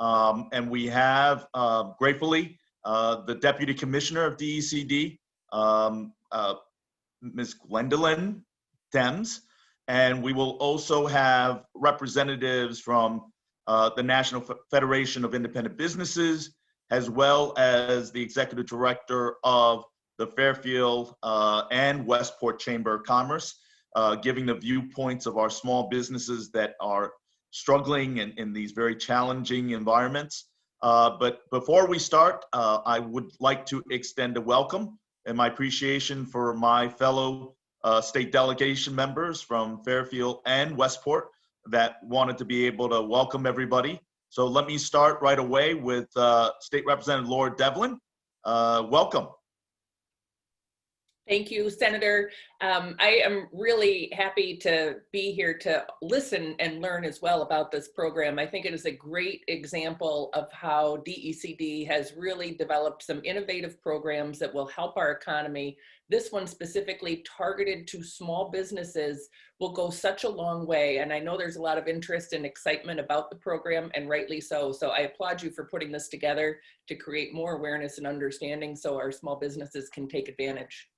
And we have, gratefully, the Deputy Commissioner of DECD, Ms. Gwendolyn Dems, and we will also have representatives from the National Federation of Independent Businesses, as well as the Executive Director of the Fairfield and Westport Chamber of Commerce, giving the viewpoints of our small businesses that are struggling in these very challenging environments. But before we start, I would like to extend a welcome and my appreciation for my fellow state delegation members from Fairfield and Westport that wanted to be able to welcome everybody. So let me start right away with State Representative Laura Devlin. Welcome. Thank you, Senator. I am really happy to be here to listen and learn as well about this program. I think it is a great example of how DECD has really developed some innovative programs that will help our economy. This one specifically targeted to small businesses will go such a long way. And I know there's a lot of interest and excitement about the program, and rightly so. So I applaud you for putting this together to create more awareness and understanding so our small businesses can take advantage.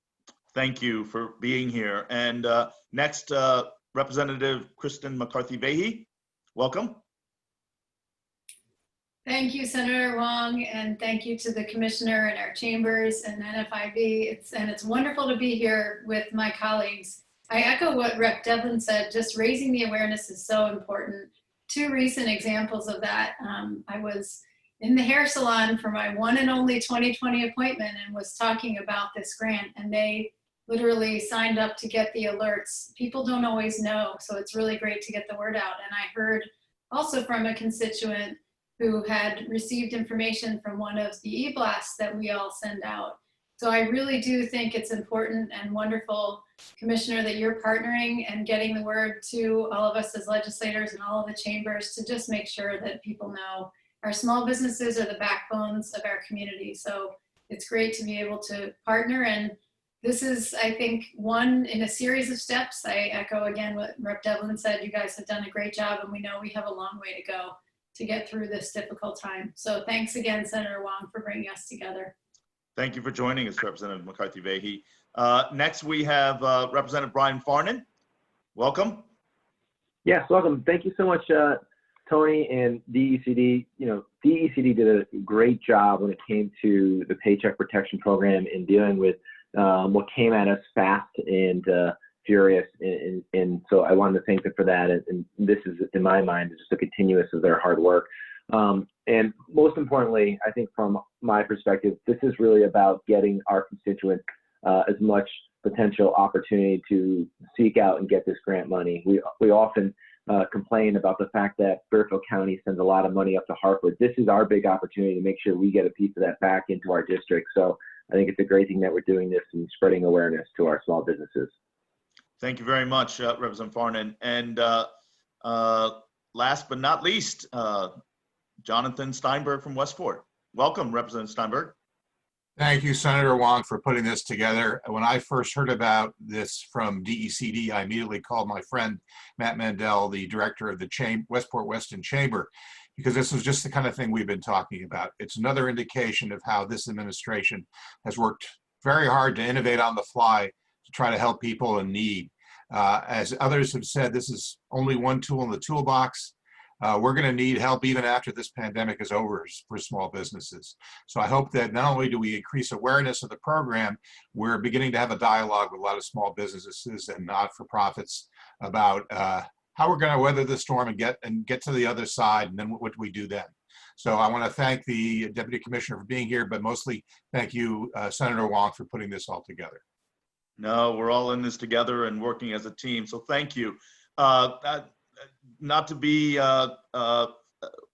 Thank you for being here. And next, Representative Kristen McCarthy-Vahey, welcome. Thank you, Senator Hwang, and thank you to the Commissioner and our chambers and NFIB. It's wonderful to be here with my colleagues. I echo what Rep. Devlin said, just raising the awareness is so important. Two recent examples of that. I was in the hair salon for my one and only 2020 appointment and was talking about this grant, and they literally signed up to get the alerts. People don't always know, so it's really great to get the word out. And I heard also from a constituent who had received information from one of the e-blasts that we all send out. So I really do think it's important and wonderful, Commissioner, that you're partnering and getting the word to all of us as legislators and all of the chambers to just make sure that people know our small businesses are the backbones of our community. So it's great to be able to partner, and this is, I think, one in a series of steps. I echo again what Rep. Devlin said. You guys have done a great job, and we know we have a long way to go to get through this difficult time. So thanks again, Senator Hwang, for bringing us together. Thank you for joining us, Representative McCarthy-Vahey. Next, we have Representative Brian Farnan. Welcome. Yes, welcome. Thank you so much, Tony and DECD. You know, DECD did a great job when it came to the Paycheck Protection Program in dealing with what came at us fast and furious, and so I wanted to thank them for that. And this is, in my mind, just a continuous of their hard work. And most importantly, I think from my perspective, this is really about getting our constituents as much potential opportunity to seek out and get this grant money. We often complain about the fact that Fairfield County sends a lot of money up to Hartford. This is our big opportunity to make sure we get a piece of that back into our district. So I think it's a great thing that we're doing this and spreading awareness to our small businesses. Thank you very much, Representative Farnan. And last but not least, Jonathan Steinberg from Westport. Welcome, Representative Steinberg. Thank you, Senator Hwang, for putting this together. When I first heard about this from DECD, I immediately called my friend Matt Mandel, the director of the Westport Weston Chamber, because this was just the kind of thing we've been talking about. It's another indication of how this administration has worked very hard to innovate on the fly to try to help people in need. As others have said, this is only one tool in the toolbox. We're going to need help even after this pandemic is over for small businesses. So I hope that not only do we increase awareness of the program, we're beginning to have a dialogue with a lot of small businesses and not-for-profits about how we're going to weather the storm and get to the other side, and then what do we do then? So I want to thank the Deputy Commissioner for being here, but mostly thank you, Senator Hwang, for putting this all together. No, we're all in this together and working as a team, so thank you. Not to be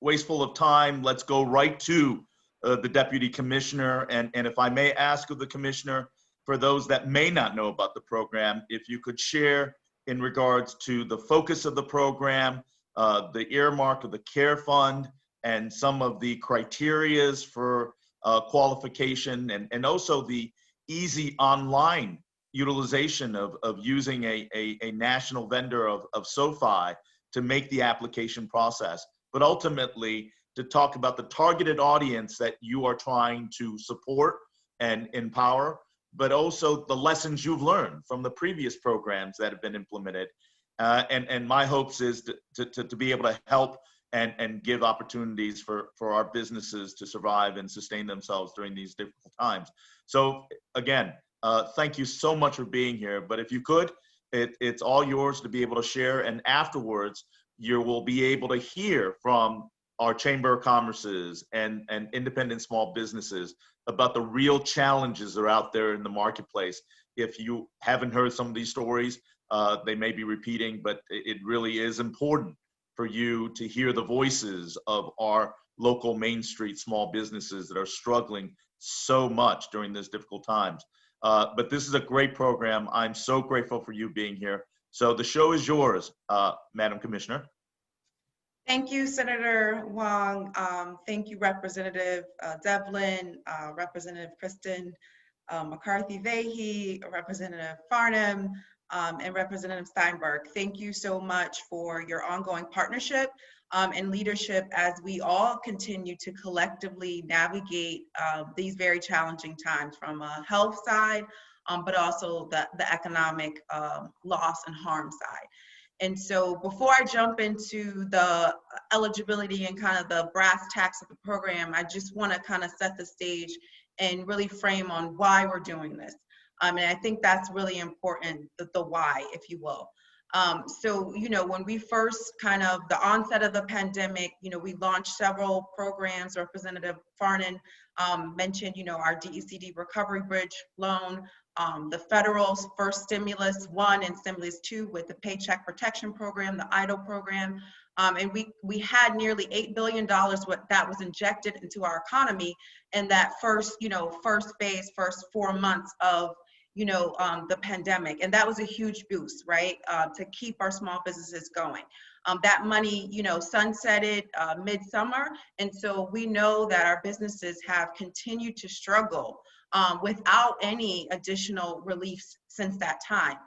wasteful of time, let's go right to the Deputy Commissioner. And if I may ask of the Commissioner, for those that may not know about the program, if you could share in regards to the focus of the program, the earmark of the CARE Fund, and some of the criterias for qualification, and also the easy online utilization of using a national vendor of SoFi to make the application process, but ultimately to talk about the targeted audience that you are trying to support and empower, but also the lessons you've learned from the previous programs that have been implemented. And my hopes is to be able to help and give opportunities for our businesses to survive and sustain themselves during these difficult times. So again, thank you so much for being here. But if you could, it's all yours to be able to share. And afterwards, you will be able to hear from our Chamber of Commerce's and independent small businesses about the real challenges that are out there in the marketplace. If you haven't heard some of these stories, they may be repeating, but it really is important for you to hear the voices of our local Main Street small businesses that are struggling so much during this difficult times. But this is a great program. I'm so grateful for you being here. So the show is yours, Madam Commissioner. Thank you, Senator Hwang. Thank you, Representative Devlin, Representative Kristen McCarthy-Vahey, Representative Farnham, and Representative Steinberg. Thank you so much for your ongoing partnership and leadership as we all continue to collectively navigate these very challenging times from a health side, but also the economic loss and harm side. And so before I jump into the eligibility and kind of the brass tacks of the program, I just want to kind of set the stage and really frame on why we're doing this. And I think that's really important, the why, if you will. So, you know, when we first kind of, the onset of the pandemic, you know, we launched several programs. Representative Farnan mentioned, you know, our DECD Recovery Bridge loan, the federal's first stimulus 1 and stimulus 2 with the Paycheck Protection Program, the EIDL program. And we had nearly $8 billion that was injected into our economy in that first, you know, first phase, first 4 months of, you know, the pandemic. And that was a huge boost, right, to keep our small businesses going. That money, you know, sunsetted midsummer. And so we know that our businesses have continued to struggle without any additional relief since that time.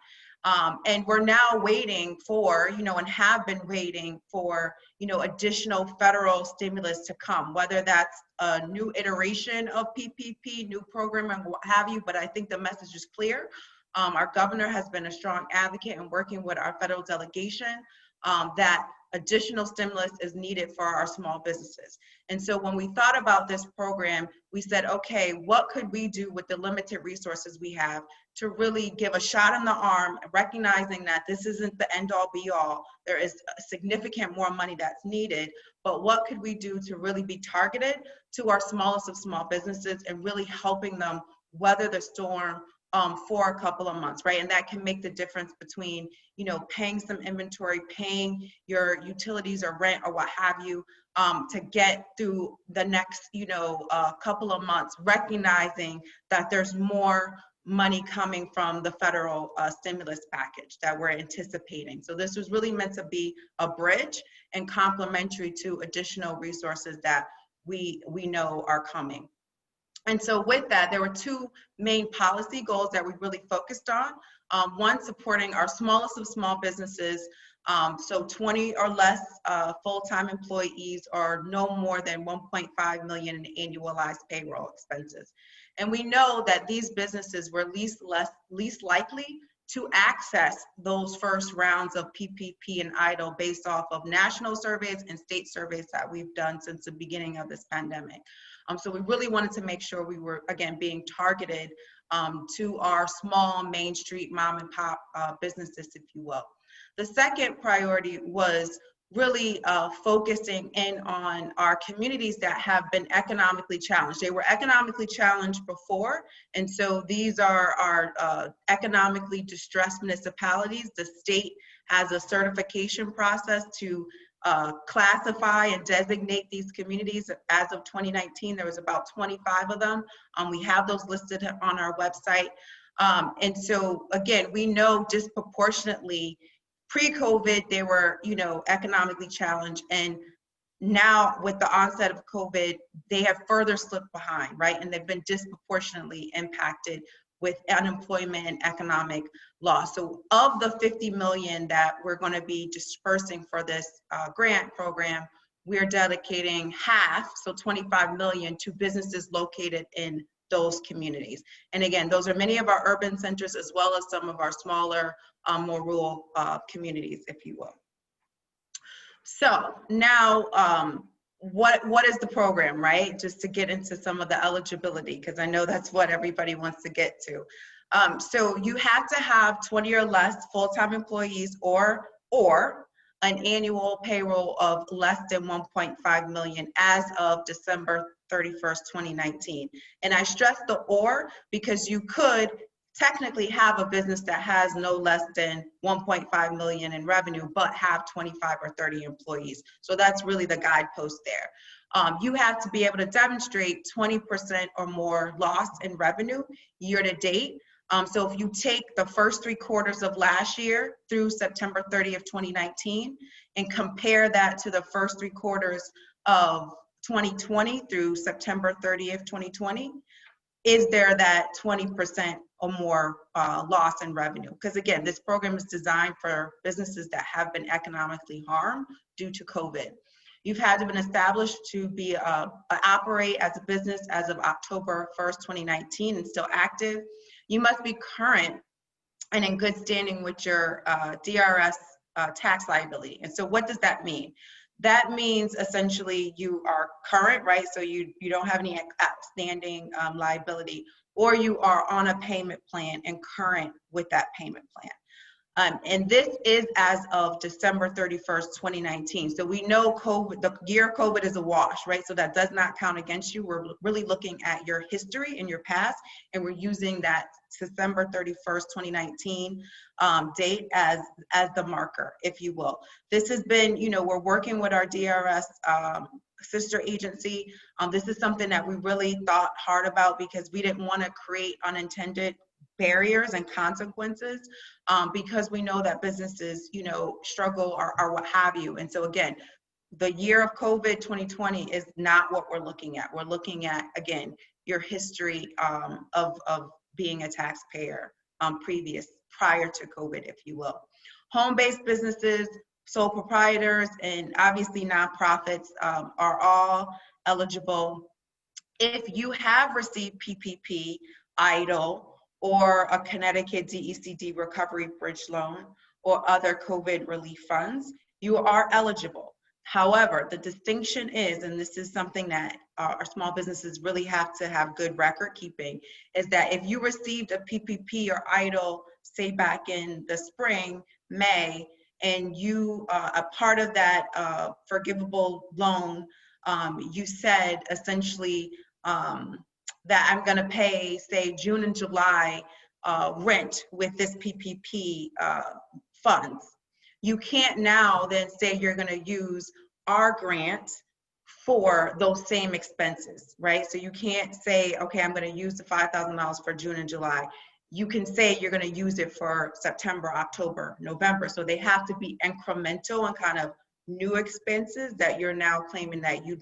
And we're now waiting for, you know, and have been waiting for, you know, additional federal stimulus to come, whether that's a new iteration of PPP, new program and what have you, but I think the message is clear. Our governor has been a strong advocate in working with our federal delegation that additional stimulus is needed for our small businesses. And so when we thought about this program, we said, okay, what could we do with the limited resources we have to really give a shot in the arm, recognizing that this isn't the end all be all. There is significant more money that's needed, but what could we do to really be targeted to our smallest of small businesses and really helping them weather the storm for a couple of months, right? And that can make the difference between, you know, paying some inventory, paying your utilities or rent or what have you, to get through the next, you know, couple of months, recognizing that there's more money coming from the federal stimulus package that we're anticipating. So this was really meant to be a bridge and complementary to additional resources that we know are coming. And so with that, there were 2 main policy goals that we really focused on. One, supporting our smallest of small businesses, so 20 or less full-time employees or no more than 1.5 million in annualized payroll expenses. And we know that these businesses were least likely to access those first rounds of PPP and EIDL based off of national surveys and state surveys that we've done since the beginning of this pandemic. So we really wanted to make sure we were, again, being targeted to our small Main Street mom and pop businesses, if you will. The second priority was really focusing in on our communities that have been economically challenged. They were economically challenged before, and so these are our economically distressed municipalities. The state has a certification process to classify and designate these communities. As of 2019, there was about 25 of them. We have those listed on our website. And so again, we know disproportionately pre-COVID, they were, you know, economically challenged, and now with the onset of COVID, they have further slipped behind, right? And they've been disproportionately impacted with unemployment and economic loss. So of the 50 million that we're going to be dispersing for this grant program, we're dedicating half, so 25 million, to businesses located in those communities. And again, those are many of our urban centers as well as some of our smaller, more rural communities, if you will. So now, what is the program, right? Just to get into some of the eligibility, because I know that's what everybody wants to get to. So you have to have 20 or less full-time employees or an annual payroll of less than 1.5 million as of December 31st, 2019. And I stress the or because you could technically have a business that has no less than 1.5 million in revenue, but have 25 or 30 employees. So that's really the guidepost there. You have to be able to demonstrate 20% or more loss in revenue year to date. So if you take the first 3 quarters of last year through September 30th, 2019, and compare that to the first 3 quarters of 2020 through September 30th, 2020, is there that 20% or more loss in revenue? Because again, this program is designed for businesses that have been economically harmed due to COVID. You've had to been established to be operate as a business as of October 1st, 2019 and still active. You must be current and in good standing with your DRS tax liability. And so what does that mean? That means essentially you are current, right? So you don't have any outstanding liability, or you are on a payment plan and current with that payment plan. And this is as of December 31st, 2019. So we know COVID, the year of COVID is a wash, right? So that does not count against you. We're really looking at your history and your past, and we're using that December 31st, 2019 date as the marker, if you will. This has been, we're working with our DRS sister agency. This is something that we really thought hard about because we didn't want to create unintended barriers and consequences because we know that businesses, struggle or what have you. And so again, the year of COVID 2020 is not what we're looking at. We're looking at, again, your history of being a taxpayer prior to COVID, if you will. Home-based businesses, sole proprietors, and obviously nonprofits are all eligible. If you have received PPP, EIDL, or a Connecticut DECD recovery bridge loan or other COVID relief funds, you are eligible. However, the distinction is, and this is something that our small businesses really have to have good record keeping, is that if you received a PPP or EIDL, say back in the spring, May, and you, a part of that forgivable loan, you said essentially, that I'm going to pay, say, June and July rent with this PPP funds. You can't now then say you're going to use our grant for those same expenses, right? So you can't say, okay, I'm going to use the $5,000 for June and July. You can say you're going to use it for September, October, November. So they have to be incremental and kind of new expenses that you're now claiming that you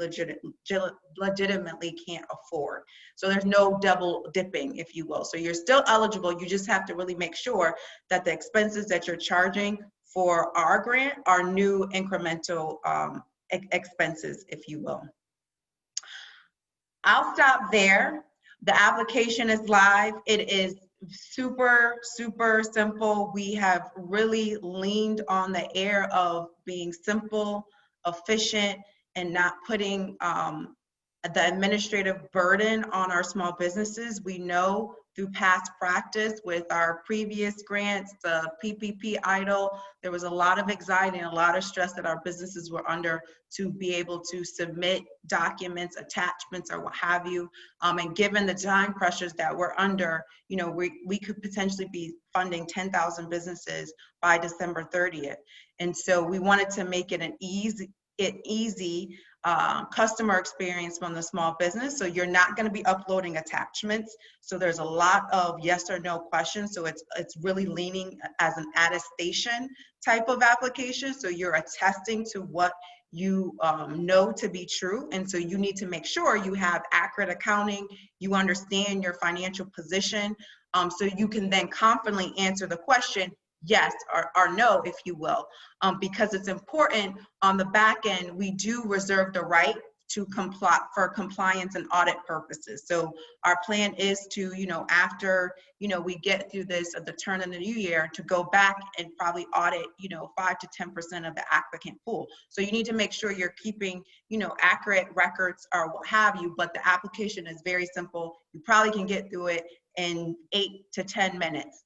legitimately can't afford. So there's no double dipping, if you will. So you're still eligible. You just have to really make sure that the expenses that you're charging for our grant are new incremental expenses, if you will. I'll stop there. The application is live. It is super, super simple. We have really leaned on the air of being simple, efficient, and not putting the administrative burden on our small businesses. We know through past practice with our previous grants, the PPP EIDL, there was a lot of anxiety and a lot of stress that our businesses were under to be able to submit documents, attachments, or what have you. And given the time pressures that we're under, we could potentially be funding 10,000 businesses by December 30th. And so we wanted to make it an easy customer experience from the small business. So you're not going to be uploading attachments. So there's a lot of yes or no questions. So it's really leaning as an attestation type of application. So you're attesting to what you know to be true. And so you need to make sure you have accurate accounting, you understand your financial position, so you can then confidently answer the question, yes or no, if you will, because it's important on the back end. We do reserve the right to comply for compliance and audit purposes. So our plan is to, after, we get through this at the turn of the new year, to go back and probably audit, 5 to 10% of the applicant pool. So you need to make sure you're keeping, accurate records or what have you, but the application is very simple. You probably can get through it in 8 to 10 minutes.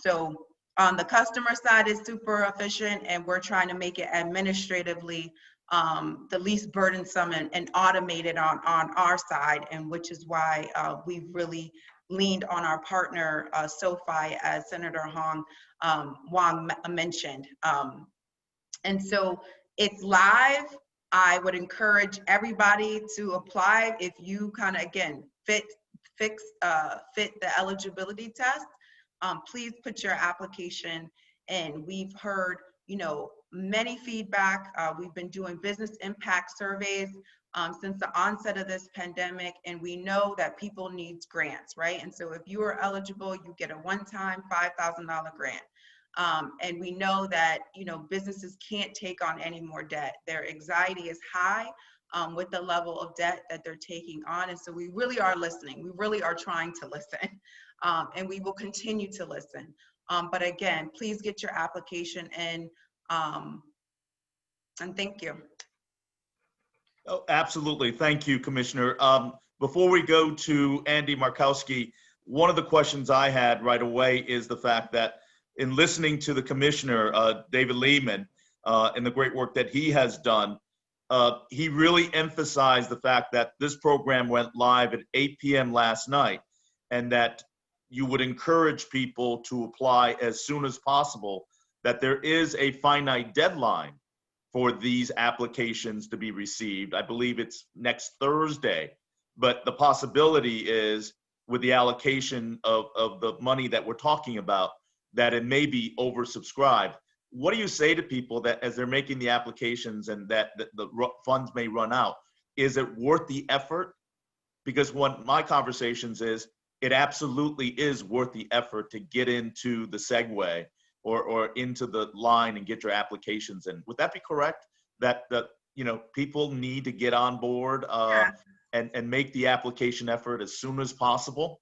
So on the customer side, it's super efficient, and we're trying to make it administratively the least burdensome and automated on our side, and which is why we've really leaned on our partner, SoFi, as Senator Hwang mentioned. And so it's live. I would encourage everybody to apply. If you kind of, again, fit the eligibility test, please put your application in. We've heard, many feedback. We've been doing business impact surveys since the onset of this pandemic, and we know that people need grants, right? And so if you are eligible, you get a one-time $5,000 grant. And we know that, businesses can't take on any more debt. Their anxiety is high with the level of debt that they're taking on. And so we really are listening. We really are trying to listen, and we will continue to listen. But again, please get your application in, and thank you. Oh, absolutely. Thank you, Commissioner. Before we go to Andy Markowski, one of the questions I had right away is the fact that in listening to the Commissioner, David Lehman, and the great work that he has done, he really emphasized the fact that this program went live at 8 p.m. last night, and that you would encourage people to apply as soon as possible, that there is a finite deadline for these applications to be received. I believe it's next Thursday, but the possibility is, with the allocation of the money that we're talking about, that it may be oversubscribed. What do you say to people that as they're making the applications and that the funds may run out? Is it worth the effort? Because one, my conversations is, it absolutely is worth the effort to get into the segue or into the line and get your applications in. Would that be correct? That people need to get on board and make the application effort as soon as possible?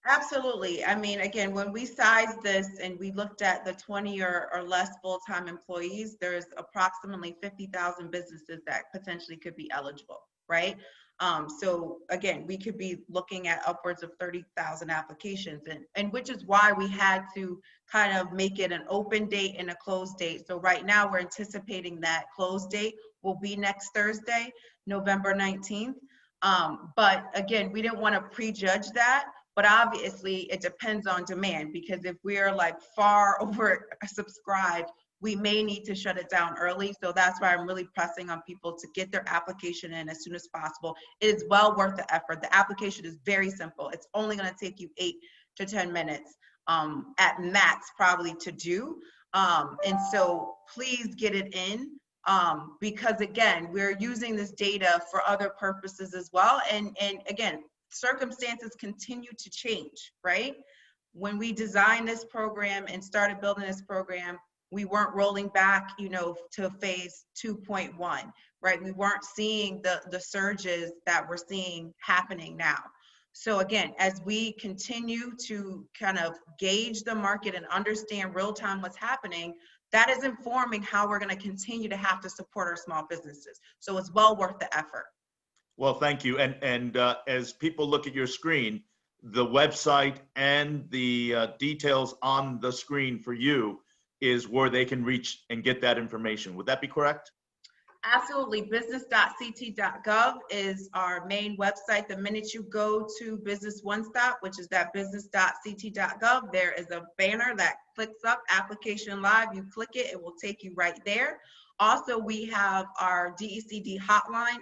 Absolutely. I mean, again, when we sized this and we looked at the 20 or less full-time employees, there's approximately 50,000 businesses that potentially could be eligible, right? So again, we could be looking at upwards of 30,000 applications, and which is why we had to kind of make it an open date and a closed date. So right now we're anticipating that close date will be next Thursday, November 19th. But again, we didn't want to prejudge that. But obviously it depends on demand, because if we're like far over subscribed, we may need to shut it down early. So that's why I'm really pressing on people to get their application in as soon as possible. It is well worth the effort. The application is very simple. It's only going to take you 8 to 10 minutes at max probably to do. And so please get it in, because again, we're using this data for other purposes as well. And again, circumstances continue to change, right? When we designed this program and started building this program, we weren't rolling back, to phase 2.1, right? We weren't seeing the surges that we're seeing happening now. So again, as we continue to kind of gauge the market and understand real time what's happening, that is informing how we're going to continue to have to support our small businesses. So it's well worth the effort. Well, thank you. And as people look at your screen, the website and the details on the screen for you is where they can reach and get that information. Would that be correct? Absolutely. Business.ct.gov is our main website. The minute you go to Business One Stop, which is that business.ct.gov, there is a banner that clicks up Application Live. You click it, it will take you right there. Also, we have our DECD hotline,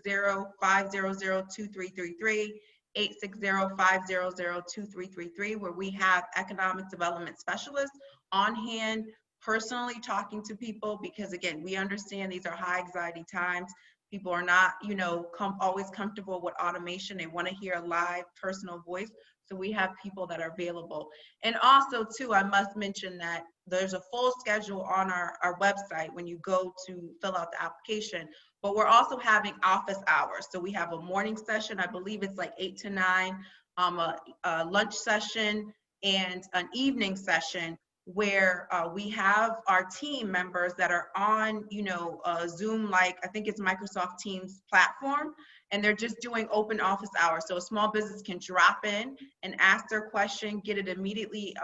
860-500-2333, 860-500-2333, where we have economic development specialists on hand, personally talking to people, because again, we understand these are high anxiety times. People are not, you know, always comfortable with automation. They want to hear a live personal voice. So we have people that are available. And also too, I must mention that there's a full schedule on our website when you go to fill out the application, but we're also having office hours. So we have a morning session, I believe it's like 8 to 9, a lunch session and an evening session where we have our team members that are on, you know, Zoom, like I think it's Microsoft Teams platform, and they're just doing open office hours. So a small business can drop in and ask their question, get it immediately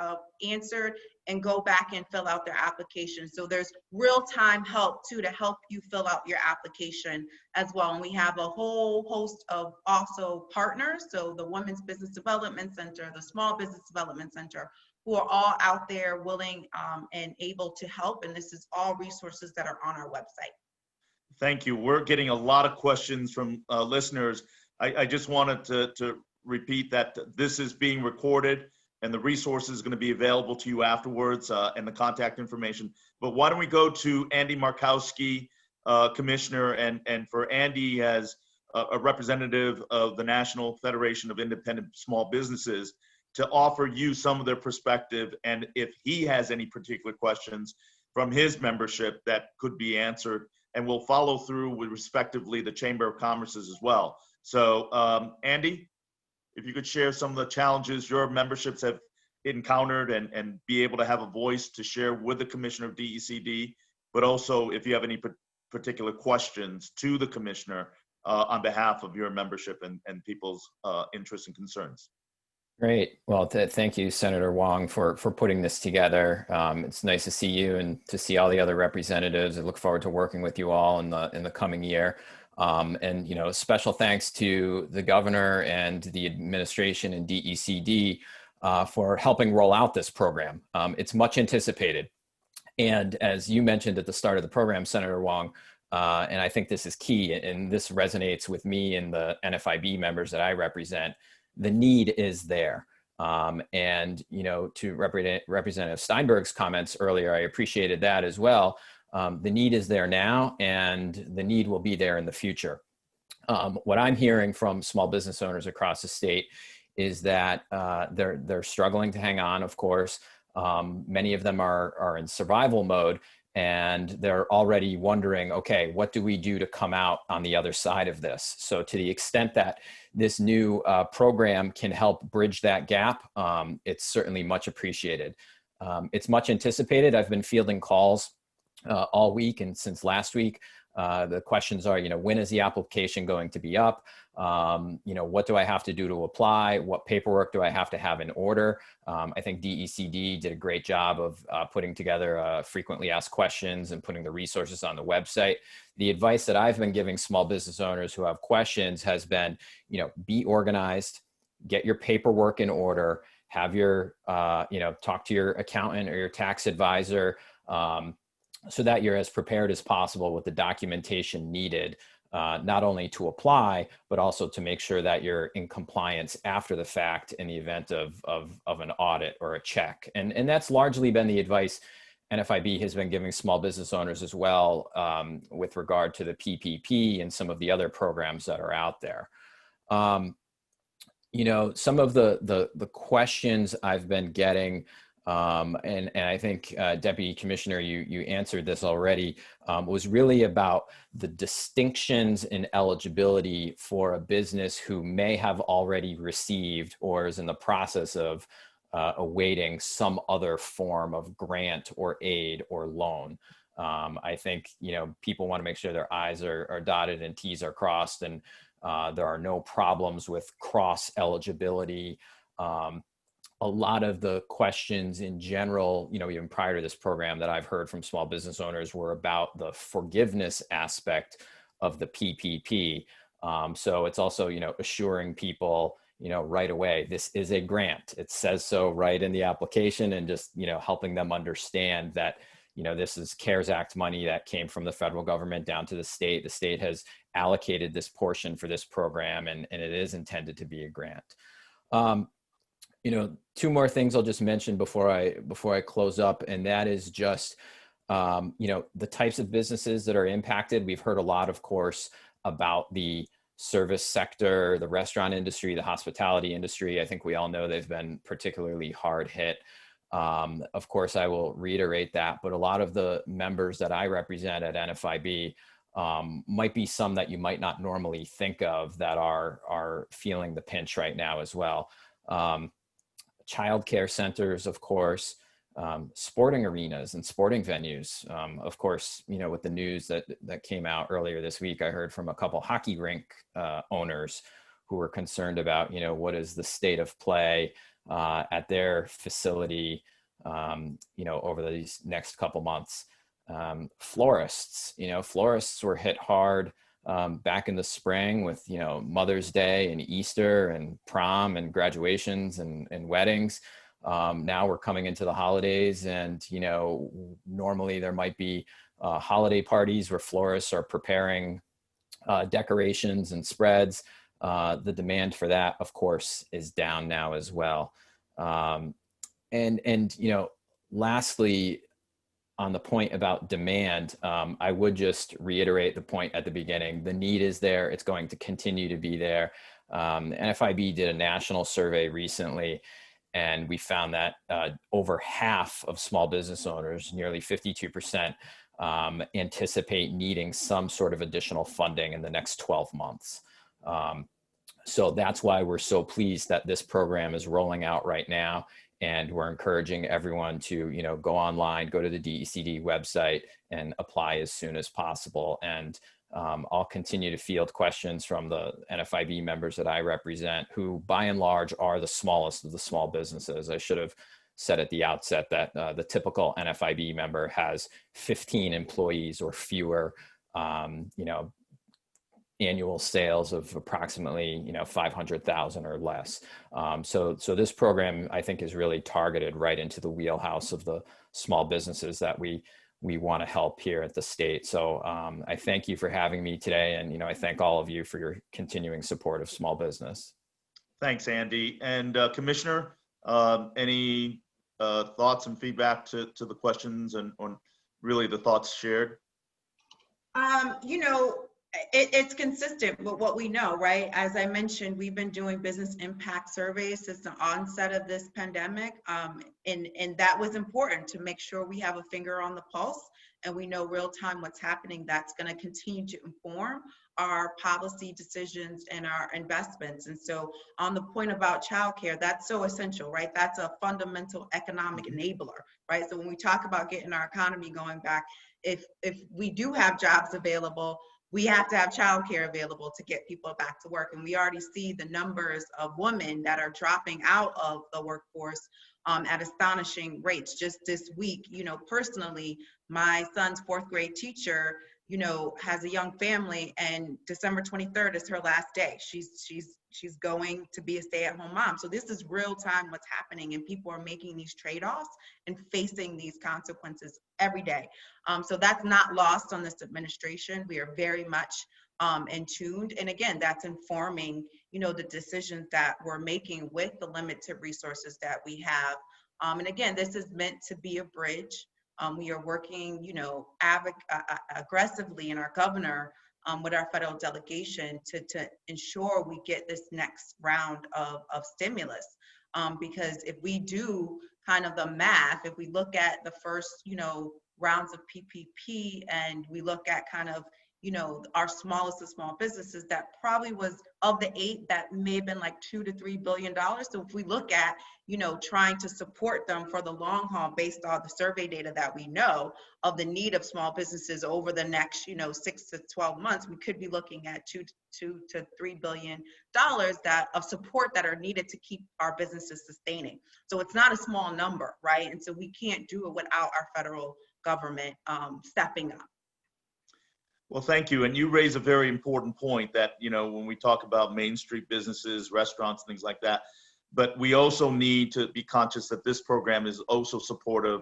answered, and go back and fill out their application. So there's real-time help too to help you fill out your application as well. And we have a whole host of also partners. So the Women's Business Development Center, the Small Business Development Center, who are all out there willing and able to help. And this is all resources that are on our website. Thank you. We're getting a lot of questions from listeners. I just wanted to repeat that this is being recorded and the resource is going to be available to you afterwards and the contact information. But why don't we go to Andy Markowski, Commissioner, and for Andy as a representative of the National Federation of Independent Small Businesses to offer you some of their perspective, and if he has any particular questions from his membership that could be answered, and we'll follow through with respectively the Chamber of Commerce's as well. So Andy, if you could share some of the challenges your memberships have encountered and be able to have a voice to share with the Commissioner of DECD, but also if you have any particular questions to the Commissioner on behalf of your membership and people's interests and concerns. Great. Well, thank you, Senator Hwang, for putting this together. It's nice to see you and to see all the other representatives. I look forward to working with you all in the coming year. And, you know, special thanks to the governor and the administration and DECD for helping roll out this program. It's much anticipated. And as you mentioned at the start of the program, Senator Hwang, and I think this is key, and this resonates with me and the NFIB members that I represent, the need is there. And, you know, to Representative Steinberg's comments earlier, I appreciated that as well. The need is there now, and the need will be there in the future. What I'm hearing from small business owners across the state is that they're struggling to hang on, of course. Many of them are in survival mode, and they're already wondering, okay, what do we do to come out on the other side of this? So to the extent that this new program can help bridge that gap, it's certainly much appreciated. It's much anticipated. I've been fielding calls all week and since last week. The questions are, you know, when is the application going to be up? You know, what do I have to do to apply? What paperwork do I have to have in order? I think DECD did a great job of putting together frequently asked questions and putting the resources on the website. The advice that I've been giving small business owners who have questions has been, you know, be organized, get your paperwork in order, have your, you know, talk to your accountant or your tax advisor, so that you're as prepared as possible with the documentation needed, not only to apply, but also to make sure that you're in compliance after the fact in the event of an audit or a check. And that's largely been the advice NFIB has been giving small business owners as well, with regard to the PPP and some of the other programs that are out there. You know, some of the questions I've been getting, and I think Deputy Commissioner, you answered this already, was really about the distinctions in eligibility for a business who may have already received or is in the process of awaiting some other form of grant or aid or loan. I think, you know, people want to make sure their I's are dotted and T's are crossed, and there are no problems with cross eligibility. A lot of the questions in general, you know, even prior to this program that I've heard from small business owners were about the forgiveness aspect of the PPP. So it's also, you know, assuring people, you know, right away, this is a grant. It says so right in the application, and just, you know, helping them understand that, you know, this is CARES Act money that came from the federal government down to the state. The state has allocated this portion for this program, and it is intended to be a grant. You know, two more things I'll just mention before I close up, and that is just, you know, the types of businesses that are impacted. We've heard a lot, of course, about the service sector, the restaurant industry, the hospitality industry. I think we all know they've been particularly hard hit. Of course, I will reiterate that, but a lot of the members that I represent at NFIB might be some that you might not normally think of that are feeling the pinch right now as well. Child care centers, of course, sporting arenas and sporting venues. Of course, you know, with the news that came out earlier this week, I heard from a couple hockey rink owners who were concerned about, you know, what is the state of play at their facility, you know, over these next couple months. Florists, you know, florists were hit hard back in the spring with, you know, Mother's Day and Easter and prom and graduations and weddings. Now we're coming into the holidays, and, you know, normally there might be holiday parties where florists are preparing decorations and spreads. The demand for that, of course, is down now as well. And you know, lastly, on the point about demand, I would just reiterate the point at the beginning. The need is there. It's going to continue to be there. NFIB did a national survey recently, and we found that over half of small business owners, nearly 52%, anticipate needing some sort of additional funding in the next 12 months. So that's why we're so pleased that this program is rolling out right now. And we're encouraging everyone to, you know, go online, go to the DECD website and apply as soon as possible. And I'll continue to field questions from the NFIB members that I represent, who by and large are the smallest of the small businesses. I should have said at the outset that the typical NFIB member has 15 employees or fewer, you know, annual sales of approximately, you know, 500,000 or less. So this program, I think, is really targeted right into the wheelhouse of the small businesses that we want to help here at the state. So I thank you for having me today. And, you know, I thank all of you for your continuing support of small business. Thanks, Andy. And Commissioner, any thoughts and feedback to the questions and on really the thoughts shared? You know, it's consistent with what we know, right? As I mentioned, we've been doing business impact surveys since the onset of this pandemic. And that was important to make sure we have a finger on the pulse and we know real time what's happening. That's going to continue to inform our policy decisions and our investments. And so on the point about childcare, that's so essential, right? That's a fundamental economic enabler, right? So when we talk about getting our economy going back, if we do have jobs available, we have to have childcare available to get people back to work. And we already see the numbers of women that are dropping out of the workforce at astonishing rates. Just this week, you know, personally, my son's 4th grade teacher, you know, has a young family, and December 23rd is her last day. She's going to be a stay-at-home mom. So this is real time what's happening, and people are making these trade-offs and facing these consequences every day. So that's not lost on this administration. We are very much in tuned. And again, that's informing, you know, the decisions that we're making with the limited resources that we have. And again, this is meant to be a bridge. We are working, you know, aggressively in our governor with our federal delegation to ensure we get this next round of stimulus. Because if we do kind of the math, if we look at the first, you know, rounds of PPP and we look at kind of, you know, our smallest of small businesses, that probably was, of the 8, that may have been like $2 to $3 billion. So if we look at, you know, trying to support them for the long haul based on the survey data that we know of the need of small businesses over the next, you know, 6 to 12 months, we could be looking at $2 to $3 billion that of support that are needed to keep our businesses sustaining. So it's not a small number, right? And so we can't do it without our federal government stepping up. Well, thank you. And you raise a very important point that, you know, when we talk about Main Street businesses, restaurants, things like that, but we also need to be conscious that this program is also supportive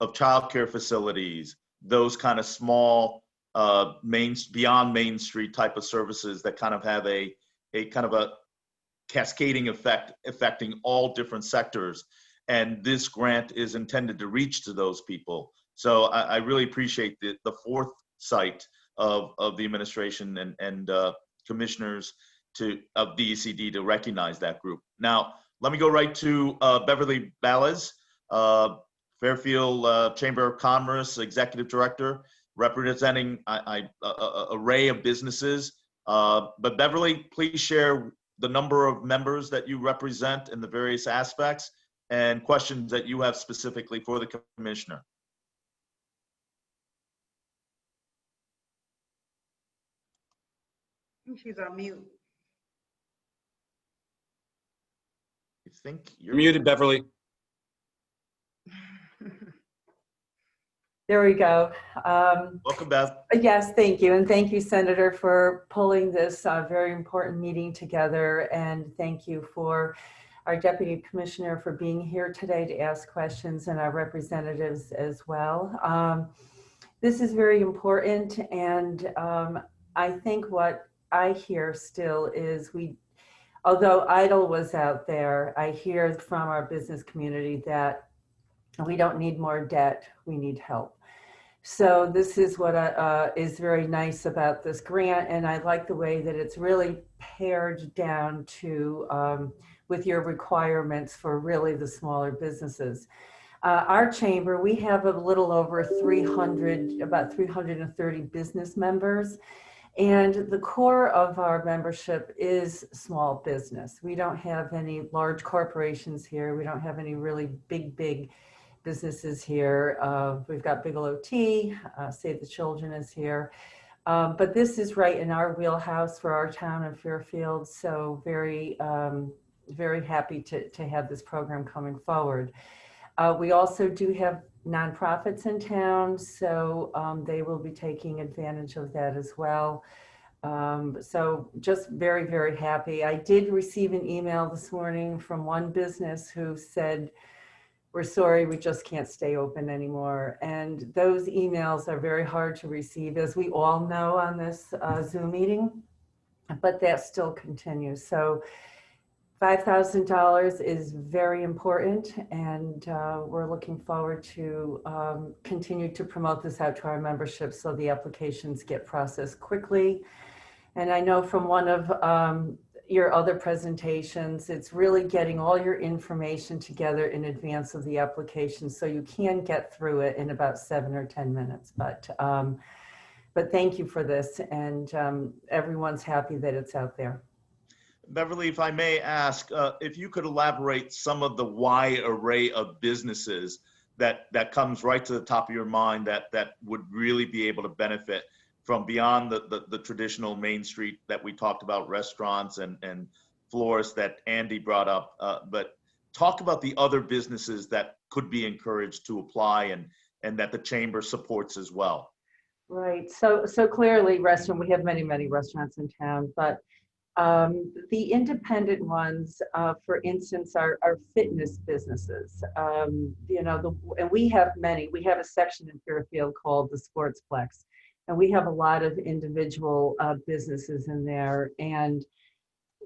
of childcare facilities, those kind of small, beyond Main Street type of services that kind of have a kind of a cascading effect affecting all different sectors. And this grant is intended to reach to those people. So I really appreciate the foresight of the administration and commissioners of DECD to recognize that group. Now, let me go right to Beverly Ballas, Fairfield Chamber of Commerce Executive Director, representing an array of businesses. But Beverly, please share the number of members that you represent in the various aspects and questions that you have specifically for the commissioner. She's on mute. I think You're muted, Beverly. There we go. Welcome, Bev. Yes, thank you. And thank you, Senator, for pulling this very important meeting together. And thank you for our Deputy Commissioner for being here today to ask questions, and our representatives as well. This is very important. And I think what I hear still is although EIDL was out there, I hear from our business community that we don't need more debt, we need help. So this is what is very nice about this grant, and I like the way that it's really pared down to with your requirements for really the smaller businesses. Our chamber, we have a little over about 330 business members, and the core of our membership is small business. We don't have any large corporations here. We don't have any really big businesses here. We've got Bigelow Tea, Save the Children is here. But this is right in our wheelhouse for our town of Fairfield. So very happy to have this program coming forward. We also do have nonprofits in town, so they will be taking advantage of that as well. So just very happy. I did receive an email this morning from one business who said, "We're sorry, we just can't stay open anymore." And those emails are very hard to receive, as we all know on this Zoom meeting, but that still continues. So $5,000 is very important, and we're looking forward to continue to promote this out to our membership so the applications get processed quickly. And I know from one of your other presentations, it's really getting all your information together in advance of the application so you can get through it in about 7 or 10 minutes. But thank you for this, and everyone's happy that it's out there. Beverly, if I may ask, if you could elaborate some of the wide array of businesses that comes right to the top of your mind that would really be able to benefit from beyond the traditional Main Street that we talked about, restaurants and florists that Andy brought up, but talk about the other businesses that could be encouraged to apply and that the chamber supports as well. Right, so clearly we have many restaurants in town, but the independent ones, for instance, are fitness businesses. You know, and we have many. We have a section in Fairfield called the Sportsplex, and we have a lot of individual businesses in there. And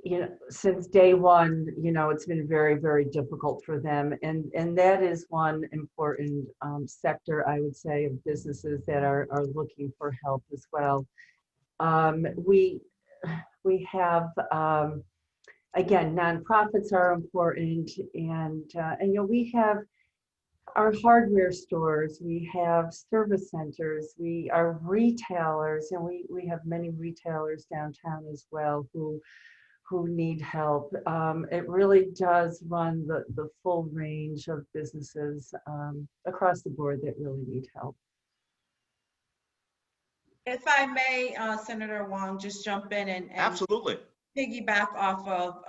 you know, since day one, you know, it's been very difficult for them, and that is one important sector, I would say, of businesses that are looking for help as well. We have, again, nonprofits are important, and you know, we have our hardware stores, we have service centers, we are retailers, and we have many retailers downtown as well who need help. It really does run the full range of businesses across the board that really need help. If I may, Senator Hwang, just jump in and Absolutely. Piggyback off of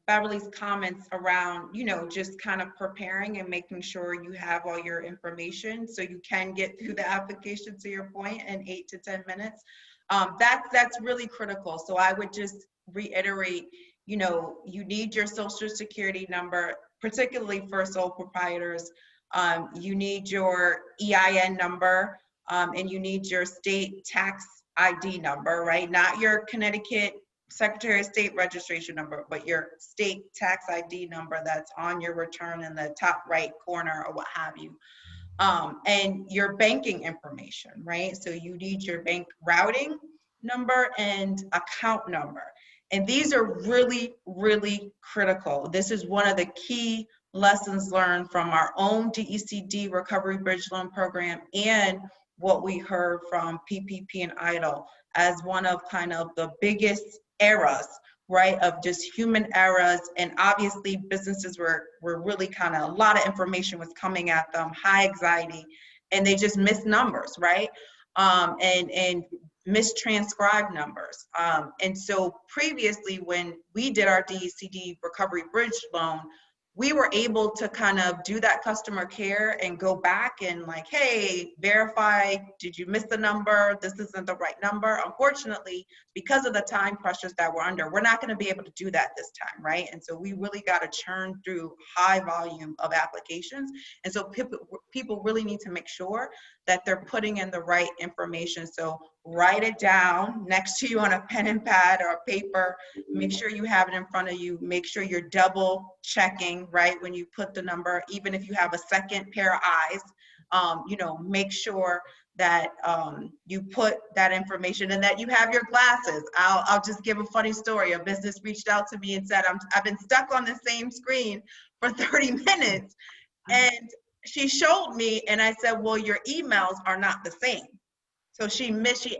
Beverly's comments around, you know, just kind of preparing and making sure you have all your information so you can get through the application, to your point, in 8 to 10 minutes. That's really critical. So I would just reiterate, you know, you need your social security number, particularly for sole proprietors. You need your EIN number, and you need your state tax ID number, right? Not your Connecticut Secretary of State registration number, but your state tax ID number that's on your return in the top right corner or what have you. and your banking information, right? So you need your bank routing number and account number. And these are really, really critical. This is one of the key lessons learned from our own DECD Recovery Bridge Loan Program and what we heard from PPP and EIDL as one of kind of the biggest errors, right, of just human errors. And obviously businesses were really kind of, a lot of information was coming at them, high anxiety, and they just missed numbers, right? And mistranscribed numbers. And so previously when we did our DECD Recovery Bridge Loan, we were able to kind of do that customer care and go back and like, hey, verify, did you miss the number? This isn't the right number. Unfortunately, because of the time pressures that we're under, we're not gonna be able to do that this time, right? And so we really gotta churn through high volume of applications. And so people really need to make sure that they're putting in the right information. So write it down next to you on a pen and pad or a paper. Make sure you have it in front of you. Make sure you're double checking, right? When you put the number, even if you have a second pair of eyes, you know, make sure that you put that information and that you have your glasses. I'll just give a funny story. A business reached out to me and said, I've been stuck on the same screen for 30 minutes. And she showed me and I said, well, your emails are not the same. So she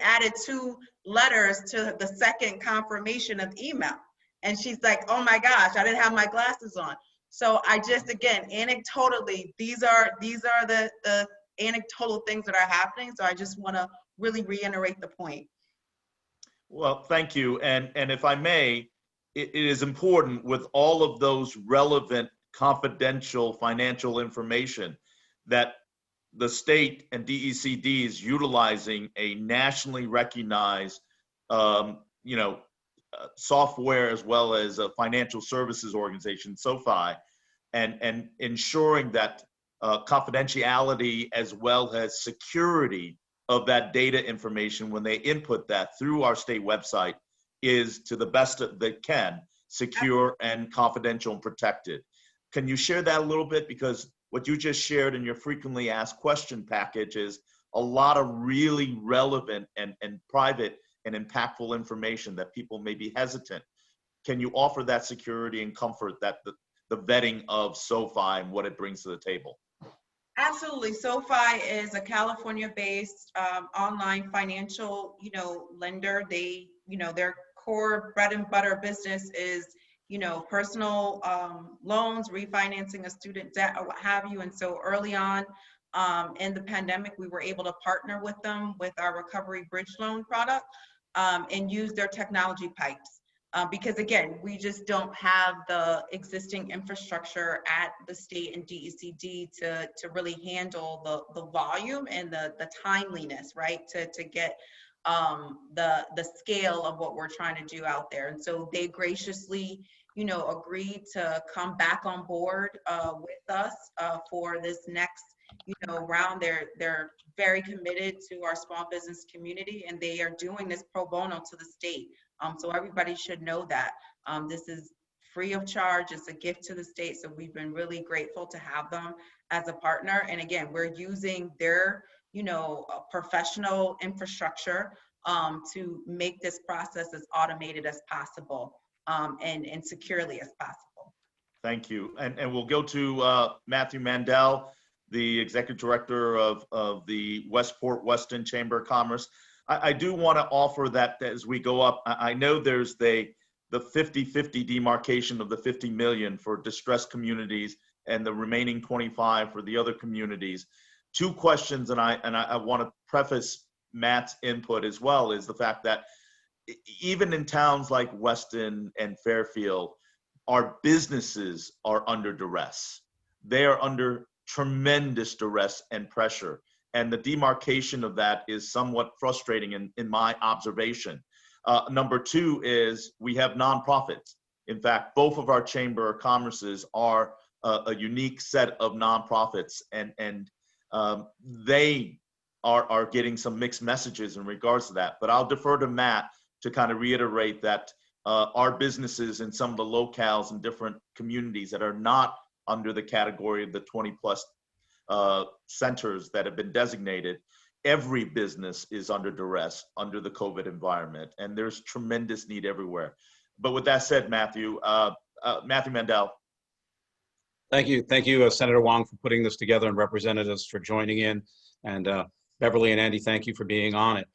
added 2 letters to the second confirmation of email. And she's like, oh my gosh, I didn't have my glasses on. So I just, again, anecdotally, these are the anecdotal things that are happening. So I just want to really reiterate the point. Well, thank you. And if I may, it is important with all of those relevant confidential financial information that the state and DECD is utilizing a nationally recognized, software as well as a financial services organization, SoFi, and ensuring that confidentiality as well as security of that data information when they input that through our state website is to the best that they can, secure and confidential and protected. Can you share that a little bit? Because what you just shared in your frequently asked question package is a lot of really relevant and private and impactful information that people may be hesitant. Can you offer that security and comfort that the vetting of SoFi and what it brings to the table? Absolutely. SoFi is a California-based online financial, lender. They, their core bread and butter business is, personal loans, refinancing a student debt or what have you. And so early on in the pandemic, we were able to partner with them with our Recovery Bridge Loan product and use their technology pipes. Because again, we just don't have the existing infrastructure at the state and DECD to really handle the volume and the timeliness, right? To get the scale of what we're trying to do out there. And so they graciously, agreed to come back on board with us for this next, round. They're very committed to our small business community, and they are doing this pro bono to the state. So everybody should know that this is free of charge. It's a gift to the state. So we've been really grateful to have them as a partner. And again, we're using their, professional infrastructure to make this process as automated as possible and securely as possible. Thank you. And we'll go to Matthew Mandel, the Executive Director of the Westport Weston Chamber of Commerce. I do want to offer that as we go up. I know there's the 50-50 demarcation of the 50 million for distressed communities and the remaining 25 for the other communities. 2 questions, and I want to preface Matt's input as well, is the fact that even in towns like Weston and Fairfield, our businesses are under duress. They are under tremendous duress and pressure. And the demarcation of that is somewhat frustrating in my observation. Number 2 is we have nonprofits. In fact, both of our Chamber of Commerces are a unique set of nonprofits, and they are getting some mixed messages in regards to that. But I'll defer to Matt to kind of reiterate that our businesses in some of the locales and different communities that are not under the category of the 20+ centers that have been designated, every business is under duress under the COVID environment, and there's tremendous need everywhere. But with that said, Matthew Mandel. Thank you, Senator Hwang, for putting this together, and representatives for joining in, and Beverly and Andy, thank you for being on it.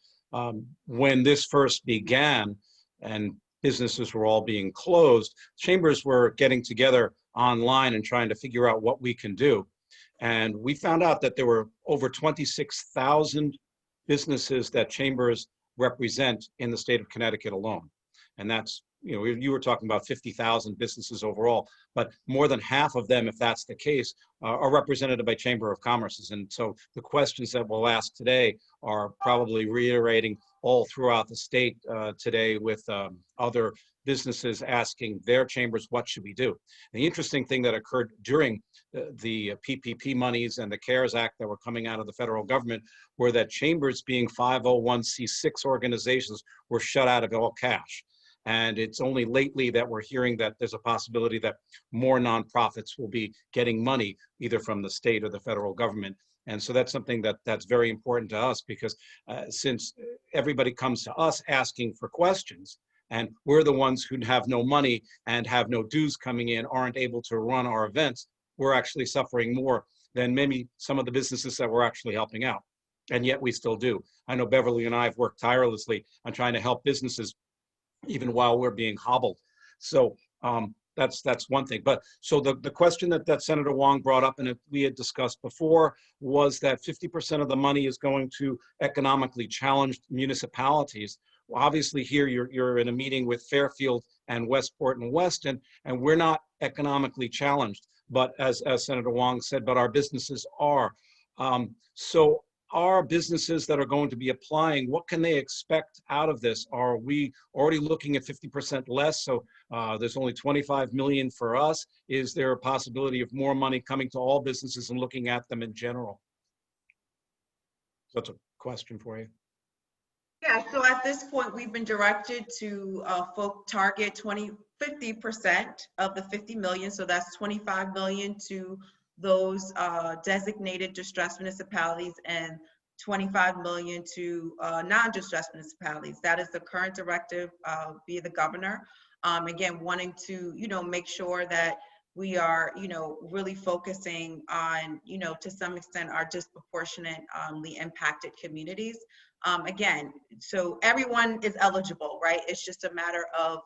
When this first began and businesses were all being closed, chambers were getting together online and trying to figure out what we can do. And we found out that there were over 26,000 businesses that chambers represent in the state of Connecticut alone. And that's, you were talking about 50,000 businesses overall, but more than half of them, if that's the case, are represented by Chamber of Commerce. And so the questions that we'll ask today are probably reiterating all throughout the state today, with other businesses asking their chambers, what should we do? The interesting thing that occurred during the PPP monies and the CARES Act that were coming out of the federal government were that chambers, being 501c6 organizations, were shut out of all cash. And it's only lately that we're hearing that there's a possibility that more nonprofits will be getting money either from the state or the federal government. And so that's something that's very important to us, because since everybody comes to us asking for questions, and we're the ones who have no money and have no dues coming in, aren't able to run our events, we're actually suffering more than maybe some of the businesses that we're actually helping out. And yet we still do. I know Beverly and I have worked tirelessly on trying to help businesses even while we're being hobbled. So that's one thing. But so the question that Senator Hwang brought up, and we had discussed before, was that 50% of the money is going to economically challenged municipalities. Well, obviously here you're in a meeting with Fairfield and Westport and Weston, and we're not economically challenged. But as Senator Hwang said, but our businesses are. So our businesses that are going to be applying, what can they expect out of this? Are we already looking at 50% less? So there's only 25 million for us. Is there a possibility of more money coming to all businesses and looking at them in general? So that's a question for you. Yeah, so at this point, we've been directed to target 50% of the 50 million. So that's 25 million to those designated distressed municipalities and 25 million to non-distressed municipalities. That is the current directive via the governor. Again, wanting to, make sure that we are, really focusing on, to some extent, our disproportionately impacted communities. Again, so everyone is eligible, right? It's just a matter of,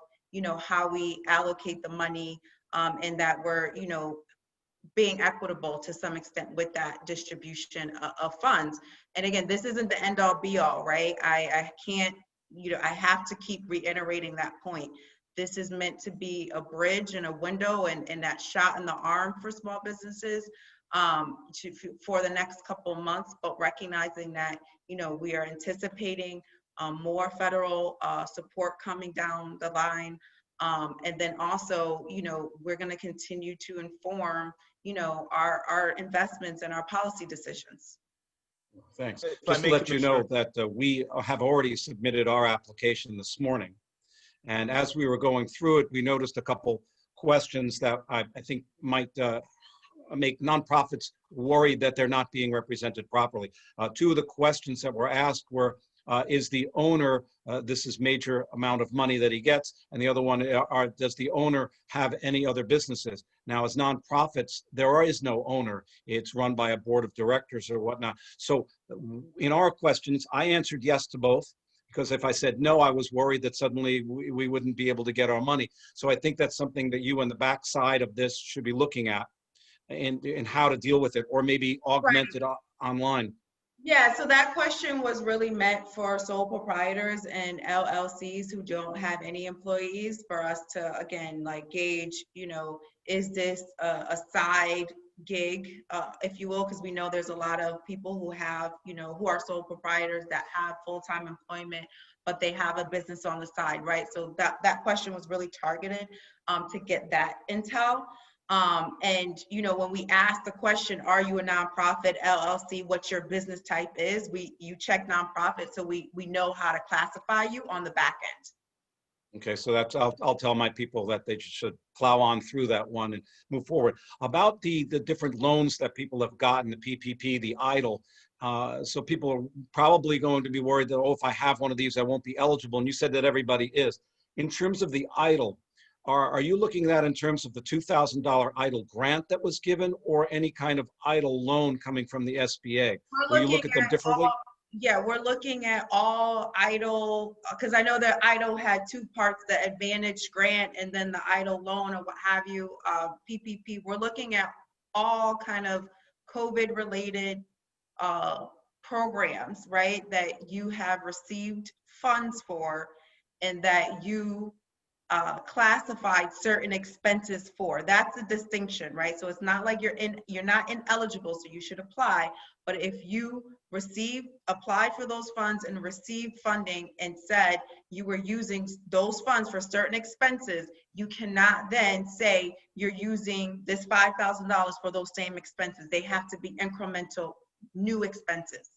how we allocate the money and that we're, being equitable to some extent with that distribution of funds. And again, this isn't the end all be all, right? I can't, I have to keep reiterating that point. This is meant to be a bridge and a window and that shot in the arm for small businesses for the next couple of months, but recognizing that, we are anticipating more federal support coming down the line. And then also, we're going to continue to inform, our investments and our policy decisions. Thanks. Just to let you know that we have already submitted our application this morning. And as we were going through it, we noticed a couple questions that I think might make nonprofits worried that they're not being represented properly. Two of the questions that were asked were, is the owner, this is major amount of money that he gets, and the other one, does the owner have any other businesses? Now, as nonprofits, there is no owner. It's run by a board of directors or whatnot. So in our questions, I answered yes to both, because if I said no, I was worried that suddenly we wouldn't be able to get our money. So I think that's something that you on the backside of this should be looking at and how to deal with it, or maybe augment it online. Yeah, so that question was really meant for sole proprietors and LLCs who don't have any employees, for us to, again, gauge, is this a side gig, if you will, because we know there's a lot of people who have, who are sole proprietors that have full-time employment, but they have a business on the side, right? So that question was really targeted to get that intel. And, when we ask the question, are you a nonprofit, LLC, what your business type is, you check nonprofit, so we know how to classify you on the back end. Okay, so that's, I'll tell my people that they should plow on through that one and move forward. About the different loans that people have gotten, the PPP, the EIDL, so people are probably going to be worried that, oh, if I have one of these, I won't be eligible. And you said that everybody is. In terms of the EIDL, are you looking at that in terms of the $2,000 EIDL grant that was given, or any kind of EIDL loan coming from the SBA? Will you look at them differently? Yeah, we're looking at all EIDL, because I know that EIDL had two parts, the Advantage grant and then the EIDL loan or what have you, PPP. We're looking at all kind of COVID related programs, right, that you have received funds for and that you classified certain expenses for. That's the distinction, right? So it's not like you're not ineligible, so you should apply. But if you applied for those funds and received funding and said you were using those funds for certain expenses, you cannot then say you're using this $5,000 for those same expenses. They have to be incremental new expenses.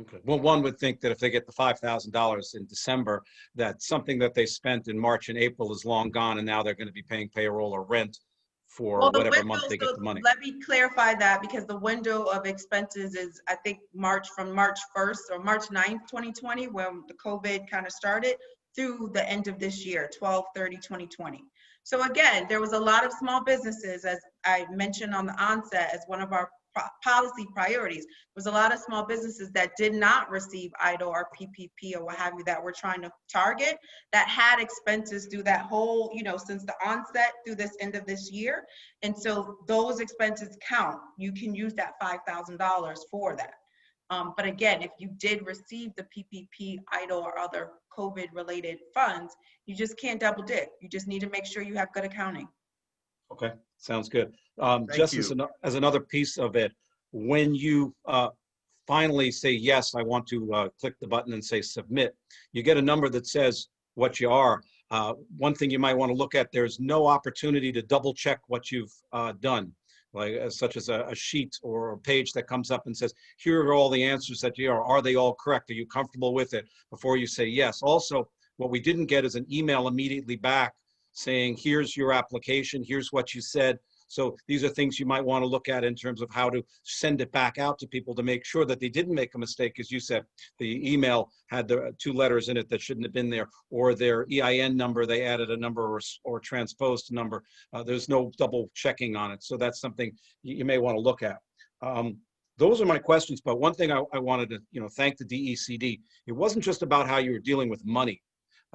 Okay. Well, one would think that if they get the $5,000 in December, that something that they spent in March and April is long gone, and now they're going to be paying payroll or rent for whatever month they get the money. Let me clarify that, because the window of expenses is, I think, from March 1st or March 9th, 2020, when the COVID kind of started, through the end of this year, 12/30/2020. So again, there was a lot of small businesses, as I mentioned on the onset, as one of our policy priorities. There was a lot of small businesses that did not receive EIDL or PPP or what have you, that we're trying to target, that had expenses through that whole, since the onset through this end of this year. And so those expenses count. You can use that $5,000 for that. But again, if you did receive the PPP, EIDL, or other COVID related funds, you just can't double dip. You just need to make sure you have good accounting. Okay, sounds good. Thank Just you. as another piece of it, when you finally say, yes, I want to click the button and say submit, you get a number that says what you are. One thing you might want to look at, there's no opportunity to double check what you've done, like such as a sheet or a page that comes up and says, here are all the answers that you are they all correct? Are you comfortable with it? Before you say yes. Also, what we didn't get is an email immediately back saying, here's your application, here's what you said. So these are things you might want to look at in terms of how to send it back out to people to make sure that they didn't make a mistake. As you said, the email had the 2 letters in it that shouldn't have been there, or their EIN number, they added a number or transposed a number. There's no double checking on it. So that's something you may want to look at. Those are my questions, but one thing I wanted to thank the DECD. It wasn't just about how you were dealing with money.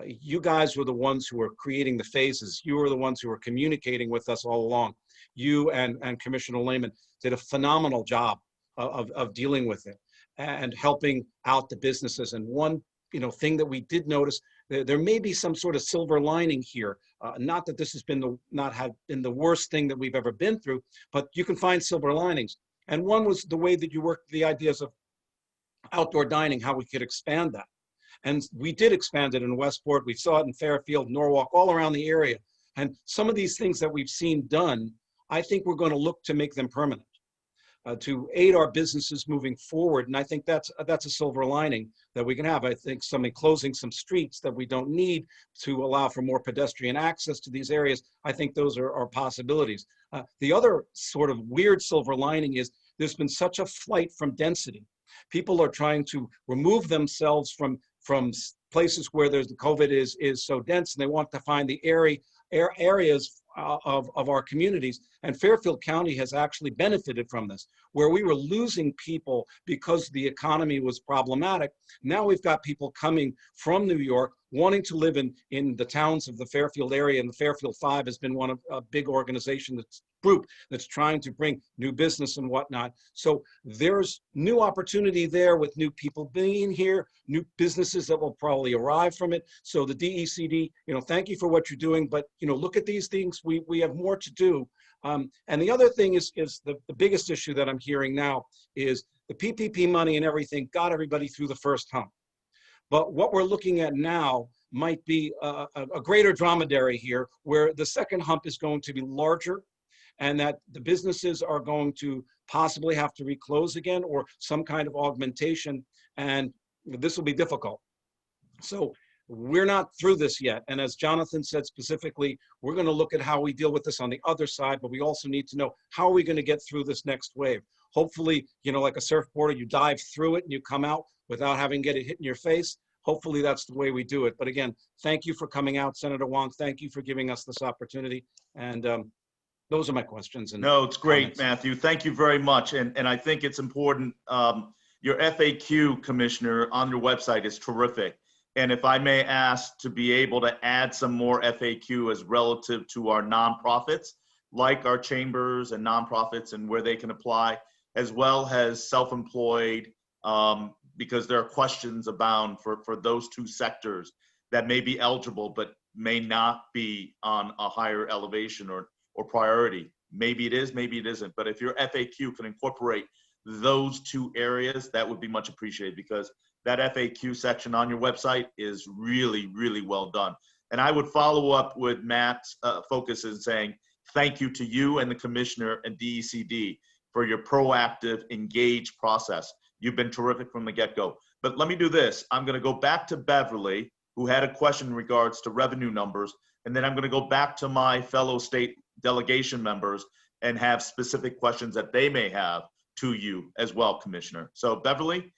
You guys were the ones who were creating the phases. You were the ones who were communicating with us all along. You and Commissioner Lehman did a phenomenal job of dealing with it and helping out the businesses. And one thing that we did notice, there may be some sort of silver lining here. Not that this has been the worst thing that we've ever been through, but you can find silver linings. And one was the way that you worked the ideas of outdoor dining, how we could expand that. And we did expand it in Westport. We saw it in Fairfield, Norwalk, all around the area. And some of these things that we've seen done, I think we're going to look to make them permanent, to aid our businesses moving forward. And I think that's a silver lining that we can have. I think closing some streets that we don't need to allow for more pedestrian access to these areas, I think those are possibilities. The other sort of weird silver lining is there's been such a flight from density. People are trying to remove themselves from places where the COVID is so dense, and they want to find the areas of our communities. And Fairfield County has actually benefited from this, where we were losing people because the economy was problematic. Now we've got people coming from New York wanting to live in the towns of the Fairfield area, and the Fairfield 5 has been one of a big organization group that's trying to bring new business and whatnot. So there's new opportunity there with new people being here, new businesses that will probably arrive from it. So the DECD, thank you for what you're doing, but look at these things. We have more to do. And the other thing is the biggest issue that I'm hearing now is the PPP money and everything got everybody through the first hump. But what we're looking at now might be a greater dromedary here, where the second hump is going to be larger, and that the businesses are going to possibly have to reclose again or some kind of augmentation, and this will be difficult. So we're not through this yet. And as Jonathan said specifically, we're going to look at how we deal with this on the other side, but we also need to know how are we going to get through this next wave. Hopefully, like a surfboarder, you dive through it and you come out without having get it hit in your face. Hopefully that's the way we do it. But again, thank you for coming out, Senator Hwang. Thank you for giving us this opportunity. And those are my questions. No, it's great, comments. Matthew. Thank you very much. And I think it's important. Your FAQ, Commissioner, on your website is terrific. And if I may ask to be able to add some more FAQ as relative to our nonprofits, like our chambers and nonprofits and where they can apply, as well as self-employed, because there are questions abound for those two sectors that may be eligible but may not be on a higher elevation or priority. Maybe it is, maybe it isn't. But if your FAQ can incorporate those two areas, that would be much appreciated, because that FAQ section on your website is really, really well done. And I would follow up with Matt's focus in saying thank you to you and the Commissioner and DECD for your proactive, engaged process. You've been terrific from the get-go. But let me do this. I'm going to go back to Beverly, who had a question in regards to revenue numbers, and then I'm going to go back to my fellow state delegation members and have specific questions that they may have to you as well, Commissioner. So Beverly?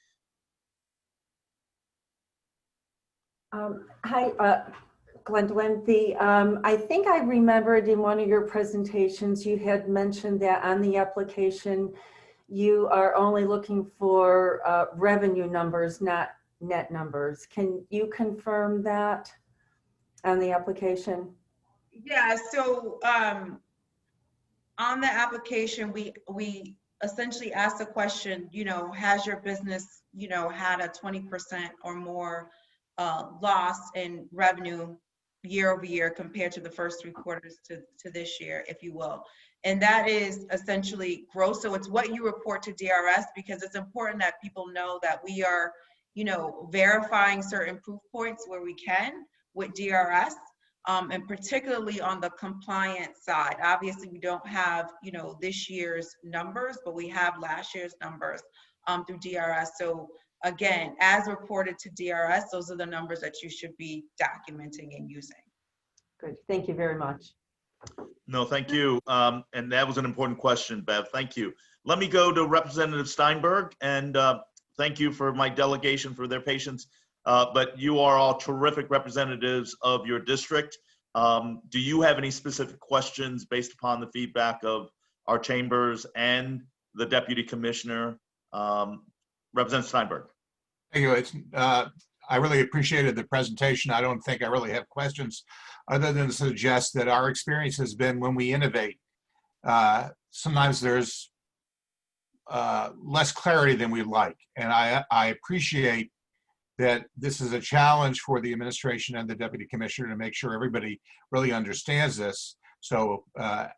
Hi, Gwendolyn. I think I remembered in one of your presentations, you had mentioned that on the application, you are only looking for revenue numbers, not net numbers. Can you confirm that on the application? Yeah, so on the application, we essentially asked the question, has your business, had a 20% or more loss in revenue year over year compared to the first 3 quarters to this year, if you will. And that is essentially gross. So it's what you report to DRS, because it's important that people know that we are, verifying certain proof points where we can with DRS, and particularly on the compliance side. Obviously, we don't have, this year's numbers, but we have last year's numbers through DRS. So again, as reported to DRS, those are the numbers that you should be documenting and using. Good. Thank you very much. No, thank you. And that was an important question, Bev. Thank you. Let me go to Representative Steinberg, and thank you for my delegation for their patience. But you are all terrific representatives of your district. Do you have any specific questions based upon the feedback of our chambers and the Deputy Commissioner? Representative Steinberg. Thank you. I really appreciated the presentation. I don't think I really have questions other than to suggest that our experience has been when we innovate, sometimes there's less clarity than we'd like. And I appreciate that this is a challenge for the administration and the Deputy Commissioner to make sure everybody really understands this. So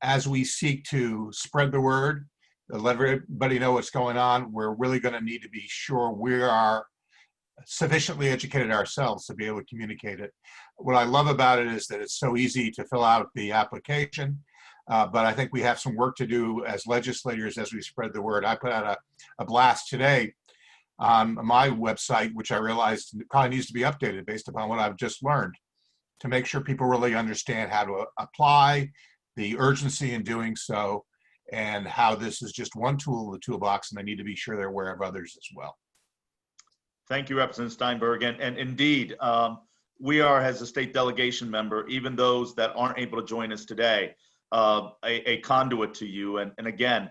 as we seek to spread the word, let everybody know what's going on, we're really going to need to be sure we are sufficiently educated ourselves to be able to communicate it. What I love about it is that it's so easy to fill out the application, but I think we have some work to do as legislators as we spread the word. I put out a blast today on my website, which I realized probably needs to be updated based upon what I've just learned, to make sure people really understand how to apply, the urgency in doing so, and how this is just one tool in the toolbox, and they need to be sure they're aware of others as well. Thank you, Representative Steinberg. And indeed, we are, as a state delegation member, even those that aren't able to join us today, a conduit to you. And again,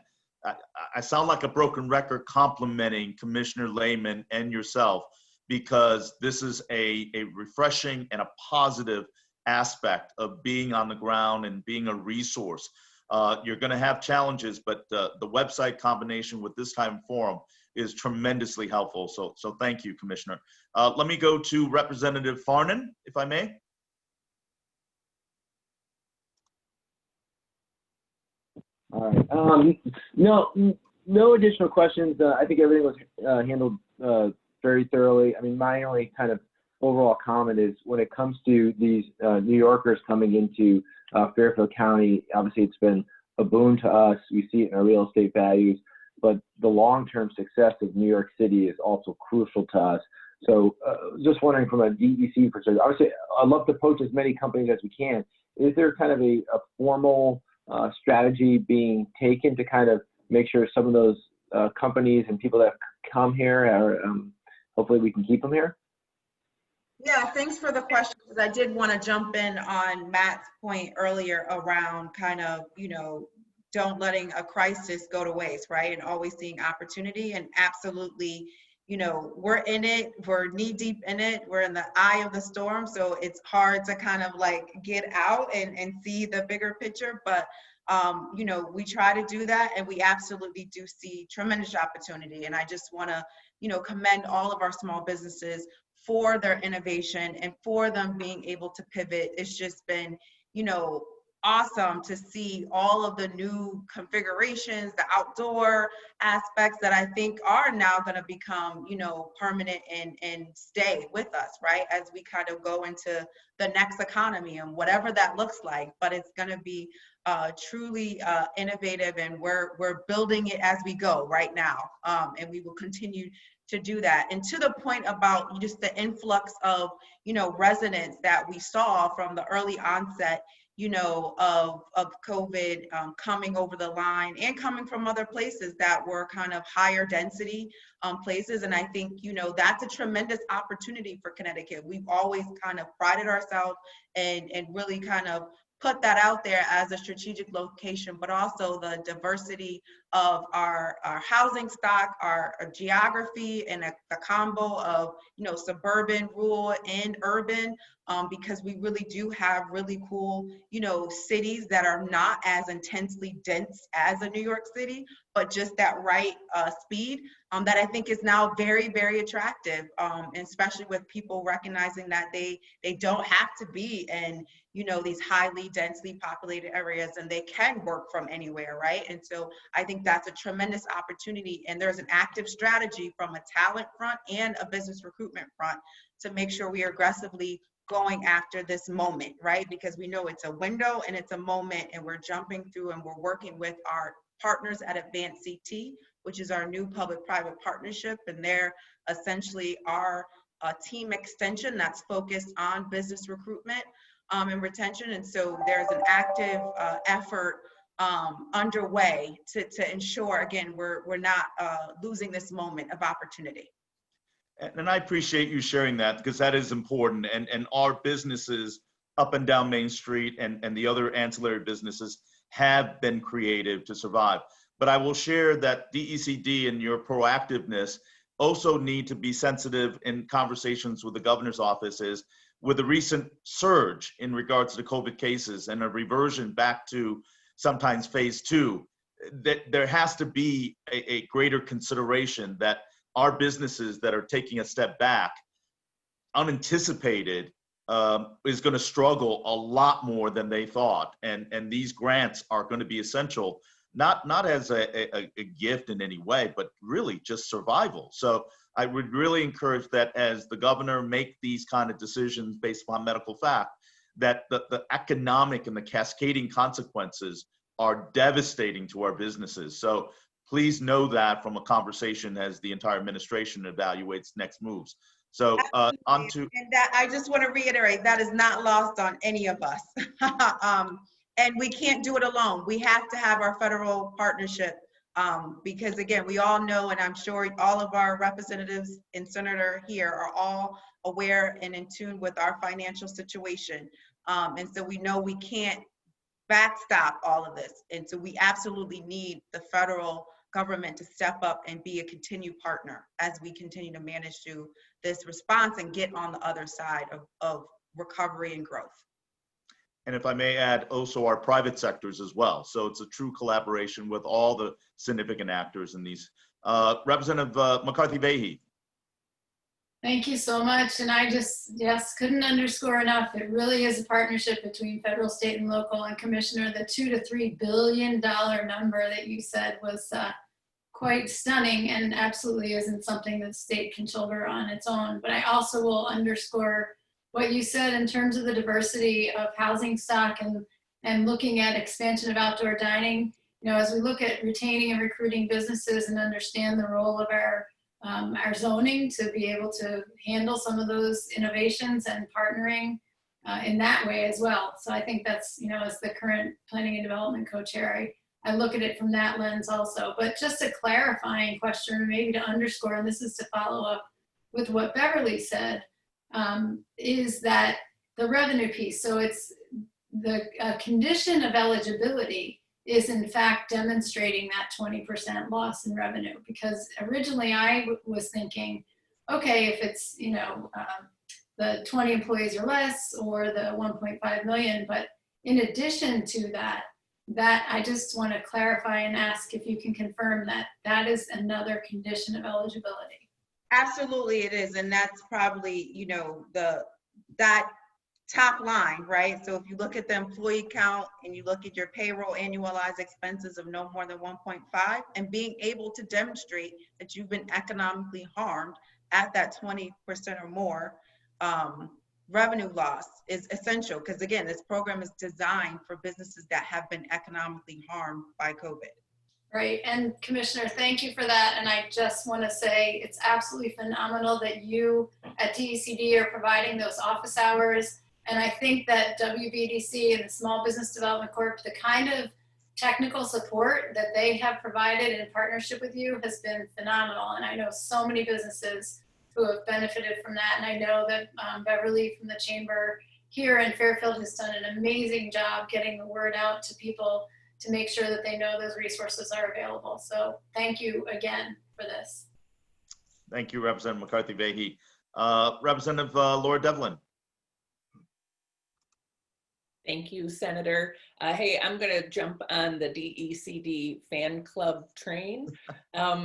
I sound like a broken record complimenting Commissioner Lehman and yourself, because this is a refreshing and a positive aspect of being on the ground and being a resource. You're going to have challenges, but the website combination with this time forum is tremendously helpful. So thank you, Commissioner. Let me go to Representative Farnan, if I may. All right. No additional questions. I think everything was handled very thoroughly. I mean, my only kind of overall comment is when it comes to these New Yorkers coming into Fairfield County, obviously it's been a boon to us. We see it in our real estate values, but the long-term success of New York City is also crucial to us. So just wondering from a DEC perspective, obviously I'd love to poach as many companies as we can. Is there kind of a formal strategy being taken to kind of make sure some of those companies and people that come here are, hopefully we can keep them here? Yeah, thanks for the question, because I did want to jump in on Matt's point earlier around kind of, don't letting a crisis go to waste, right? And always seeing opportunity. And absolutely, we're in it, we're knee deep in it, we're in the eye of the storm. So it's hard to kind of like get out and see the bigger picture. But, we try to do that, and we absolutely do see tremendous opportunity. And I just want to, commend all of our small businesses for their innovation and for them being able to pivot. It's just been, awesome to see all of the new configurations, the outdoor aspects that I think are now going to become, permanent and stay with us, right? As we kind of go into the next economy and whatever that looks like, but it's going to be truly innovative, and we're building it as we go right now. And we will continue to do that. And to the point about just the influx of, residents that we saw from the early onset, of COVID coming over the line and coming from other places that were kind of higher density places. And I think, that's a tremendous opportunity for Connecticut. We've always kind of prided ourselves and really kind of put that out there as a strategic location, but also the diversity of our housing stock, our geography, and the combo of, suburban, rural, and urban, because we really do have really cool, cities that are not as intensely dense as a New York City, but just that right speed that I think is now very, very attractive, and especially with people recognizing that they don't have to be in, these highly densely populated areas, and they can work from anywhere, right? And so I think that's a tremendous opportunity, and there's an active strategy from a talent front and a business recruitment front to make sure we are aggressively going after this moment, right? Because we know it's a window and it's a moment, and we're jumping through, and we're working with our partners at Advanced CT, which is our new public-private partnership, and they're essentially our team extension that's focused on business recruitment and retention. And so there's an active effort underway to ensure, again, we're not losing this moment of opportunity. And I appreciate you sharing that, because that is important. And our businesses up and down Main Street and the other ancillary businesses have been creative to survive. But I will share that DECD and your proactiveness also need to be sensitive in conversations with the governor's offices with the recent surge in regards to the COVID cases and a reversion back to sometimes phase 2, that there has to be a greater consideration that our businesses that are taking a step back, unanticipated, is going to struggle a lot more than they thought. And these grants are going to be essential, not as a gift in any way, but really just survival. So I would really encourage that as the governor make these kind of decisions based upon medical fact, that the economic and the cascading consequences are devastating to our businesses. So please know that from a conversation as the entire administration evaluates next moves. So on to— And that, I just want to reiterate, that is not lost on any of us. And we can't do it alone. We have to have our federal partnership because, again, we all know, and I'm sure all of our representatives and senator here are all aware and in tune with our financial situation. And so we know we can't backstop all of this. And so we absolutely need the federal government to step up and be a continued partner as we continue to manage through this response and get on the other side of recovery and growth. And if I may add, also our private sectors as well. So it's a true collaboration with all the significant actors in these. Representative McCarthy-Vahey. Thank you so much. And I just, couldn't underscore enough. It really is a partnership between federal, state, and local. And Commissioner, the $2 to $3 billion number that you said was quite stunning, and absolutely isn't something that the state can shoulder on its own. But I also will underscore what you said in terms of the diversity of housing stock and looking at expansion of outdoor dining. As we look at retaining and recruiting businesses and understand the role of our our zoning to be able to handle some of those innovations and partnering in that way as well. So I think that's, as the current planning and development co-chair, I look at it from that lens also. But just a clarifying question, maybe to underscore, and this is to follow up with what Beverly said, is that the revenue piece. So it's the condition of eligibility is in fact demonstrating that 20% loss in revenue, because originally I was thinking, okay, if it's, the 20 employees or less or the 1.5 million, but in addition to that I just want to clarify and ask if you can confirm that that is another condition of eligibility. Absolutely it is, and that's probably, that top line, right? So if you look at the employee count and you look at your payroll annualized expenses of no more than 1.5, and being able to demonstrate that you've been economically harmed at that 20% or more revenue loss is essential, because again, this program is designed for businesses that have been economically harmed by COVID. Right, and Commissioner, thank you for that. And I just want to say it's absolutely phenomenal that you at DECD are providing those office hours. And I think that WBDC and the Small Business Development Corp, the kind of technical support that they have provided in partnership with you has been phenomenal. And I know so many businesses who have benefited from that. And I know that Beverly from the Chamber here in Fairfield has done an amazing job getting the word out to people to make sure that they know those resources are available. So thank you again for this. Thank you, Representative McCarthy-Vahey. Representative Laura Devlin. Thank you, Senator. Hey, I'm going to jump on the DECD fan club train.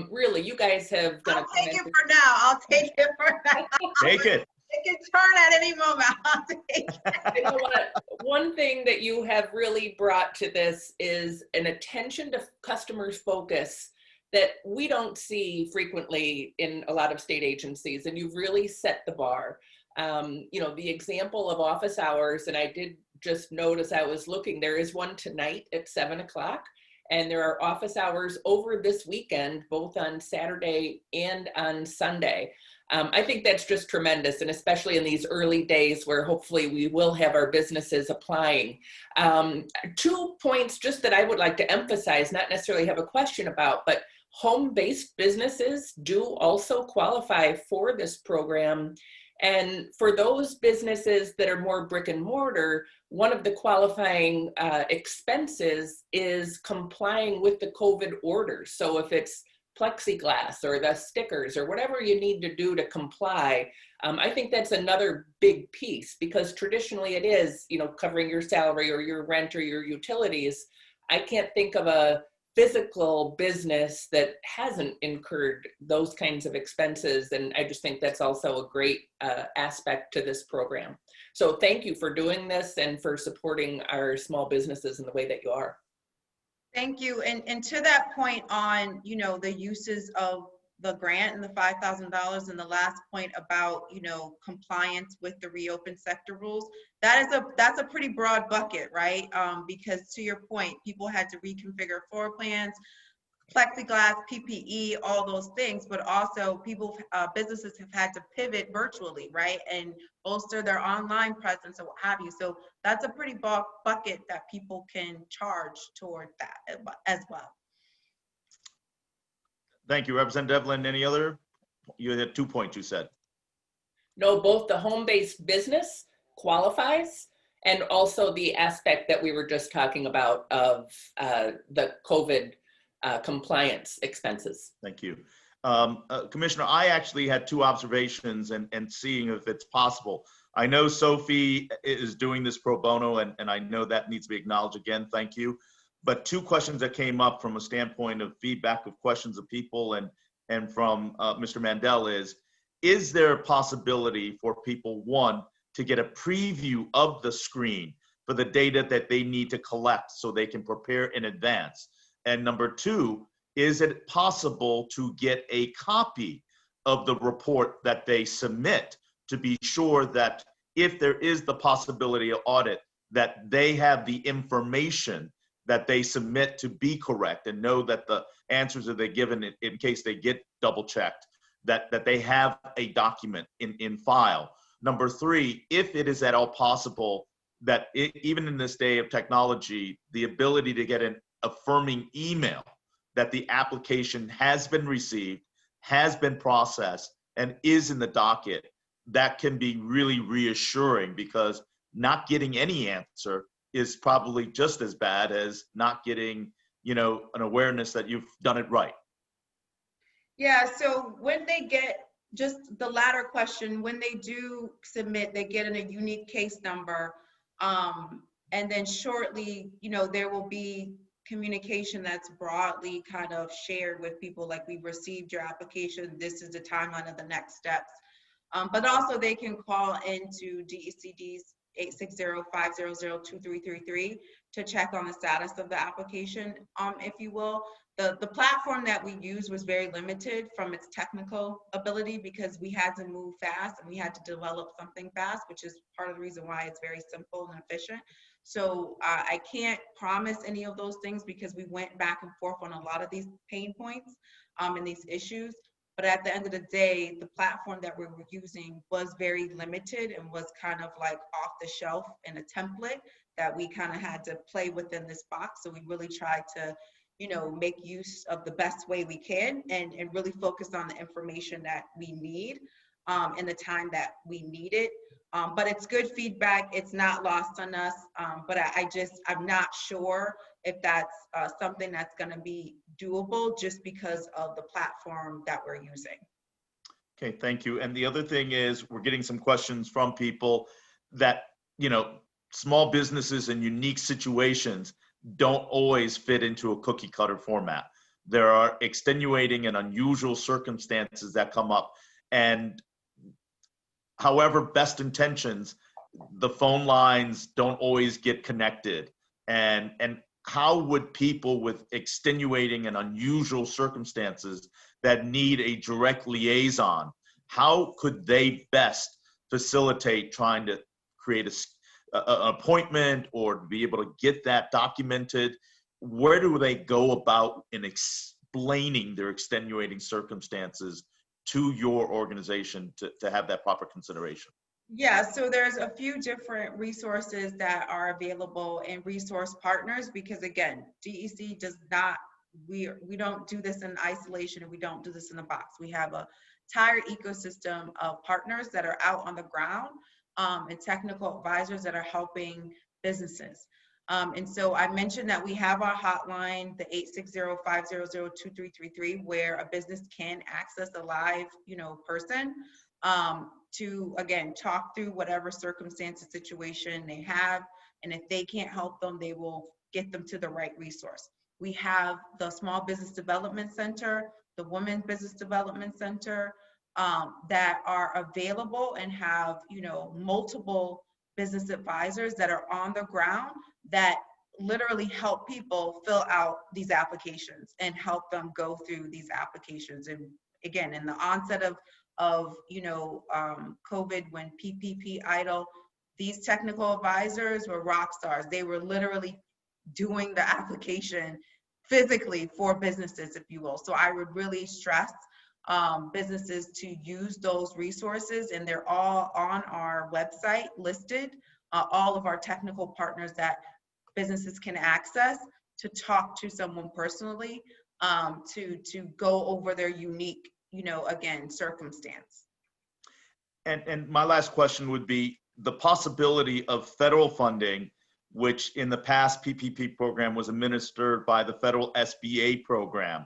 Really, you guys have done. I'll take it for now. I'll take it for now. Take it. It can turn at any moment. I'll take it. You know what? One thing that you have really brought to this is an attention to customers' focus that we don't see frequently in a lot of state agencies, and you've really set the bar. The example of office hours, and I did just notice, I was looking, there is one tonight at 7 o'clock, and there are office hours over this weekend, both on Saturday and on Sunday. I think that's just tremendous, and especially in these early days where hopefully we will have our businesses applying. 2 points just that I would like to emphasize, not necessarily have a question about, but home-based businesses do also qualify for this program. And for those businesses that are more brick and mortar, one of the qualifying expenses is complying with the COVID orders. So if it's plexiglass or the stickers or whatever you need to do to comply, I think that's another big piece, because traditionally it is, covering your salary or your rent or your utilities. I can't think of a physical business that hasn't incurred those kinds of expenses. And I just think that's also a great aspect to this program. So thank you for doing this and for supporting our small businesses in the way that you are. Thank you. And to that point on, the uses of the grant and the $5,000, and the last point about, compliance with the reopen sector rules, that's a pretty broad bucket, right? Because to your point, people had to reconfigure floor plans, plexiglass, PPE, all those things, but also businesses have had to pivot virtually, right? And bolster their online presence or what have you. So that's a pretty broad bucket that people can charge toward that as well. Thank you, Representative Devlin. Any other? You had 2 points you said. No, both the home-based business qualifies, and also the aspect that we were just talking about of the COVID compliance expenses. Thank you. Commissioner, I actually had 2 observations and seeing if it's possible. I know Sophie is doing this pro bono, and I know that needs to be acknowledged again. Thank you. But 2 questions that came up from a standpoint of feedback of questions of people and from Mr. Mandel is there a possibility for people, 1, to get a preview of the screen for the data that they need to collect so they can prepare in advance? And number 2, is it possible to get a copy of the report that they submit to be sure that if there is the possibility of audit, that they have the information that they submit to be correct and know that the answers that they're given in case they get double checked that they have a document in file. Number three, if it is at all possible that even in this day of technology, the ability to get an affirming email that the application has been received, has been processed, and is in the docket, that can be really reassuring, because not getting any answer is probably just as bad as not getting, you know, an awareness that you've done it right. Yeah, so when they get, just the latter question, when they do submit, they get in a unique case number, and then shortly, you know, there will be communication that's broadly kind of shared with people, like, we've received your application, this is the timeline of the next steps. But also they can call into DECD's 860-500-2333 to check on the status of the application, if you will. The platform that we used was very limited from its technical ability, because we had to move fast and we had to develop something fast, which is part of the reason why it's very simple and efficient. So I can't promise any of those things, because we went back and forth on a lot of these pain points and these issues. But at the end of the day, the platform that we were using was very limited and was kind of like off the shelf in a template that we kind of had to play within this box. So we really tried to, you know, make use of the best way we can, and really focus on the information that we need in the time that we need it. But it's good feedback. It's not lost on us. But I'm not sure if that's something that's going to be doable, just because of the platform that we're using. Okay, thank you. And the other thing is, we're getting some questions from people that, you know, small businesses in unique situations don't always fit into a cookie cutter format. There are extenuating and unusual circumstances that come up. And however best intentions, the phone lines don't always get connected. And how would people with extenuating and unusual circumstances that need a direct liaison, how could they best facilitate trying to create an appointment or to be able to get that documented? Where do they go about in explaining their extenuating circumstances to your organization to have that proper consideration? Yeah, so there's a few different resources that are available and resource partners, because again, DEC does not, we don't do this in isolation, and we don't do this in a box. We have a entire ecosystem of partners that are out on the ground, and technical advisors that are helping businesses. And so I mentioned that we have our hotline, the 860-500-2333, where a business can access a live, you know, person to, again, talk through whatever circumstance or situation they have. And if they can't help them, they will get them to the right resource. We have the Small Business Development Center, the Women's Business Development Center, that are available and have, you know, multiple business advisors that are on the ground that literally help people fill out these applications and help them go through these applications. And again, in the onset of you know, COVID, when PPP idle, these technical advisors were rock stars. They were literally doing the application physically for businesses, if you will. So I would really stress businesses to use those resources, and they're all on our website listed, all of our technical partners that businesses can access to talk to someone personally, to go over their unique, you know, again, circumstance. And my last question would be the possibility of federal funding, which in the past PPP program was administered by the federal SBA program,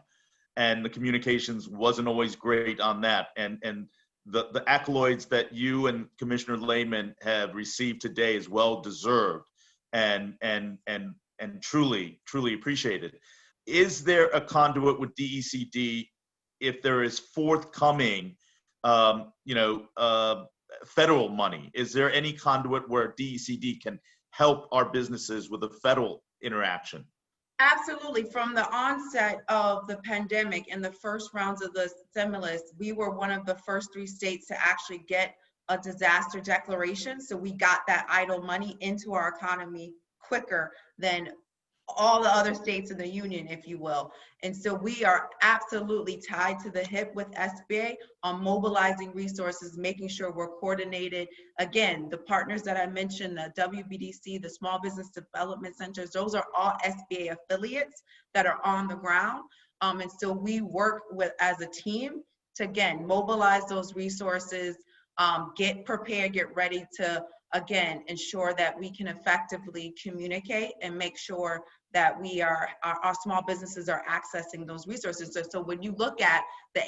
and the communications wasn't always great on that. And the accolades that you and Commissioner Lehman have received today is well deserved and truly appreciated. Is there a conduit with DECD if there is forthcoming, federal money? Is there any conduit where DECD can help our businesses with a federal interaction? Absolutely. From the onset of the pandemic and the first rounds of the stimulus, we were one of the first 3 states to actually get a disaster declaration. So we got that idle money into our economy quicker than all the other states in the union, if you will. And so we are absolutely tied to the hip with SBA on mobilizing resources, making sure we're coordinated. Again, the partners that I mentioned, the WBDC, the Small Business Development Centers, those are all SBA affiliates that are on the ground. And so we work with as a team to, again, mobilize those resources, get prepared, get ready to, again, ensure that we can effectively communicate and make sure that we are, our small businesses are accessing those resources. So when you look at the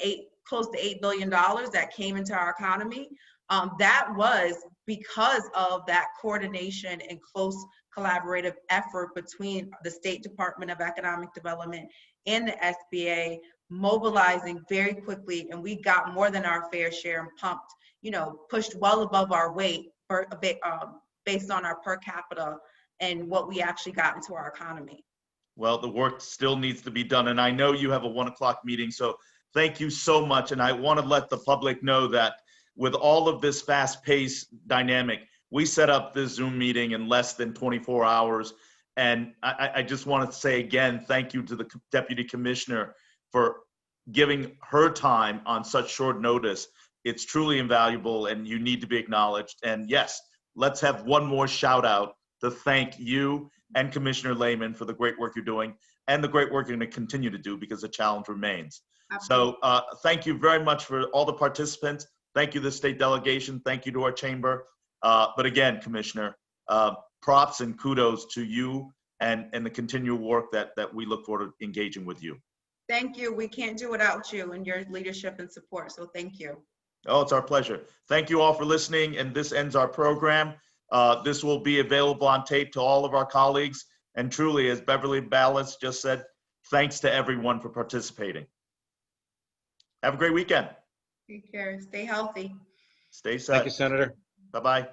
close to $8 billion that came into our economy, that was because of that coordination and close collaborative effort between the State Department of Economic Development and the SBA, mobilizing very quickly, and we got more than our fair share and pumped, pushed well above our weight based on our per capita and what we actually got into our economy. Well, the work still needs to be done, and I know you have a 1 o'clock meeting, so thank you so much. And I want to let the public know that with all of this fast-paced dynamic, we set up this Zoom meeting in less than 24 hours. And I just want to say again, thank you to the Deputy Commissioner for giving her time on such short notice. It's truly invaluable and you need to be acknowledged. And yes, let's have one more shout out to thank you and Commissioner Lehman for the great work you're doing and the great work you're going to continue to do because the challenge remains. Absolutely. So thank you very much for all the participants. Thank you to the state delegation. Thank you to our chamber. But again, Commissioner, props and kudos to you and the continual work that we look forward to engaging with you. Thank you. We can't do without you and your leadership and support. So thank you. Oh, it's our pleasure. Thank you all for listening. And this ends our program. This will be available on tape to all of our colleagues. And truly, as Beverly Ballas just said, thanks to everyone for participating. Have a great weekend. Take care. Stay healthy. Stay safe. Thank you, Senator. Bye-bye.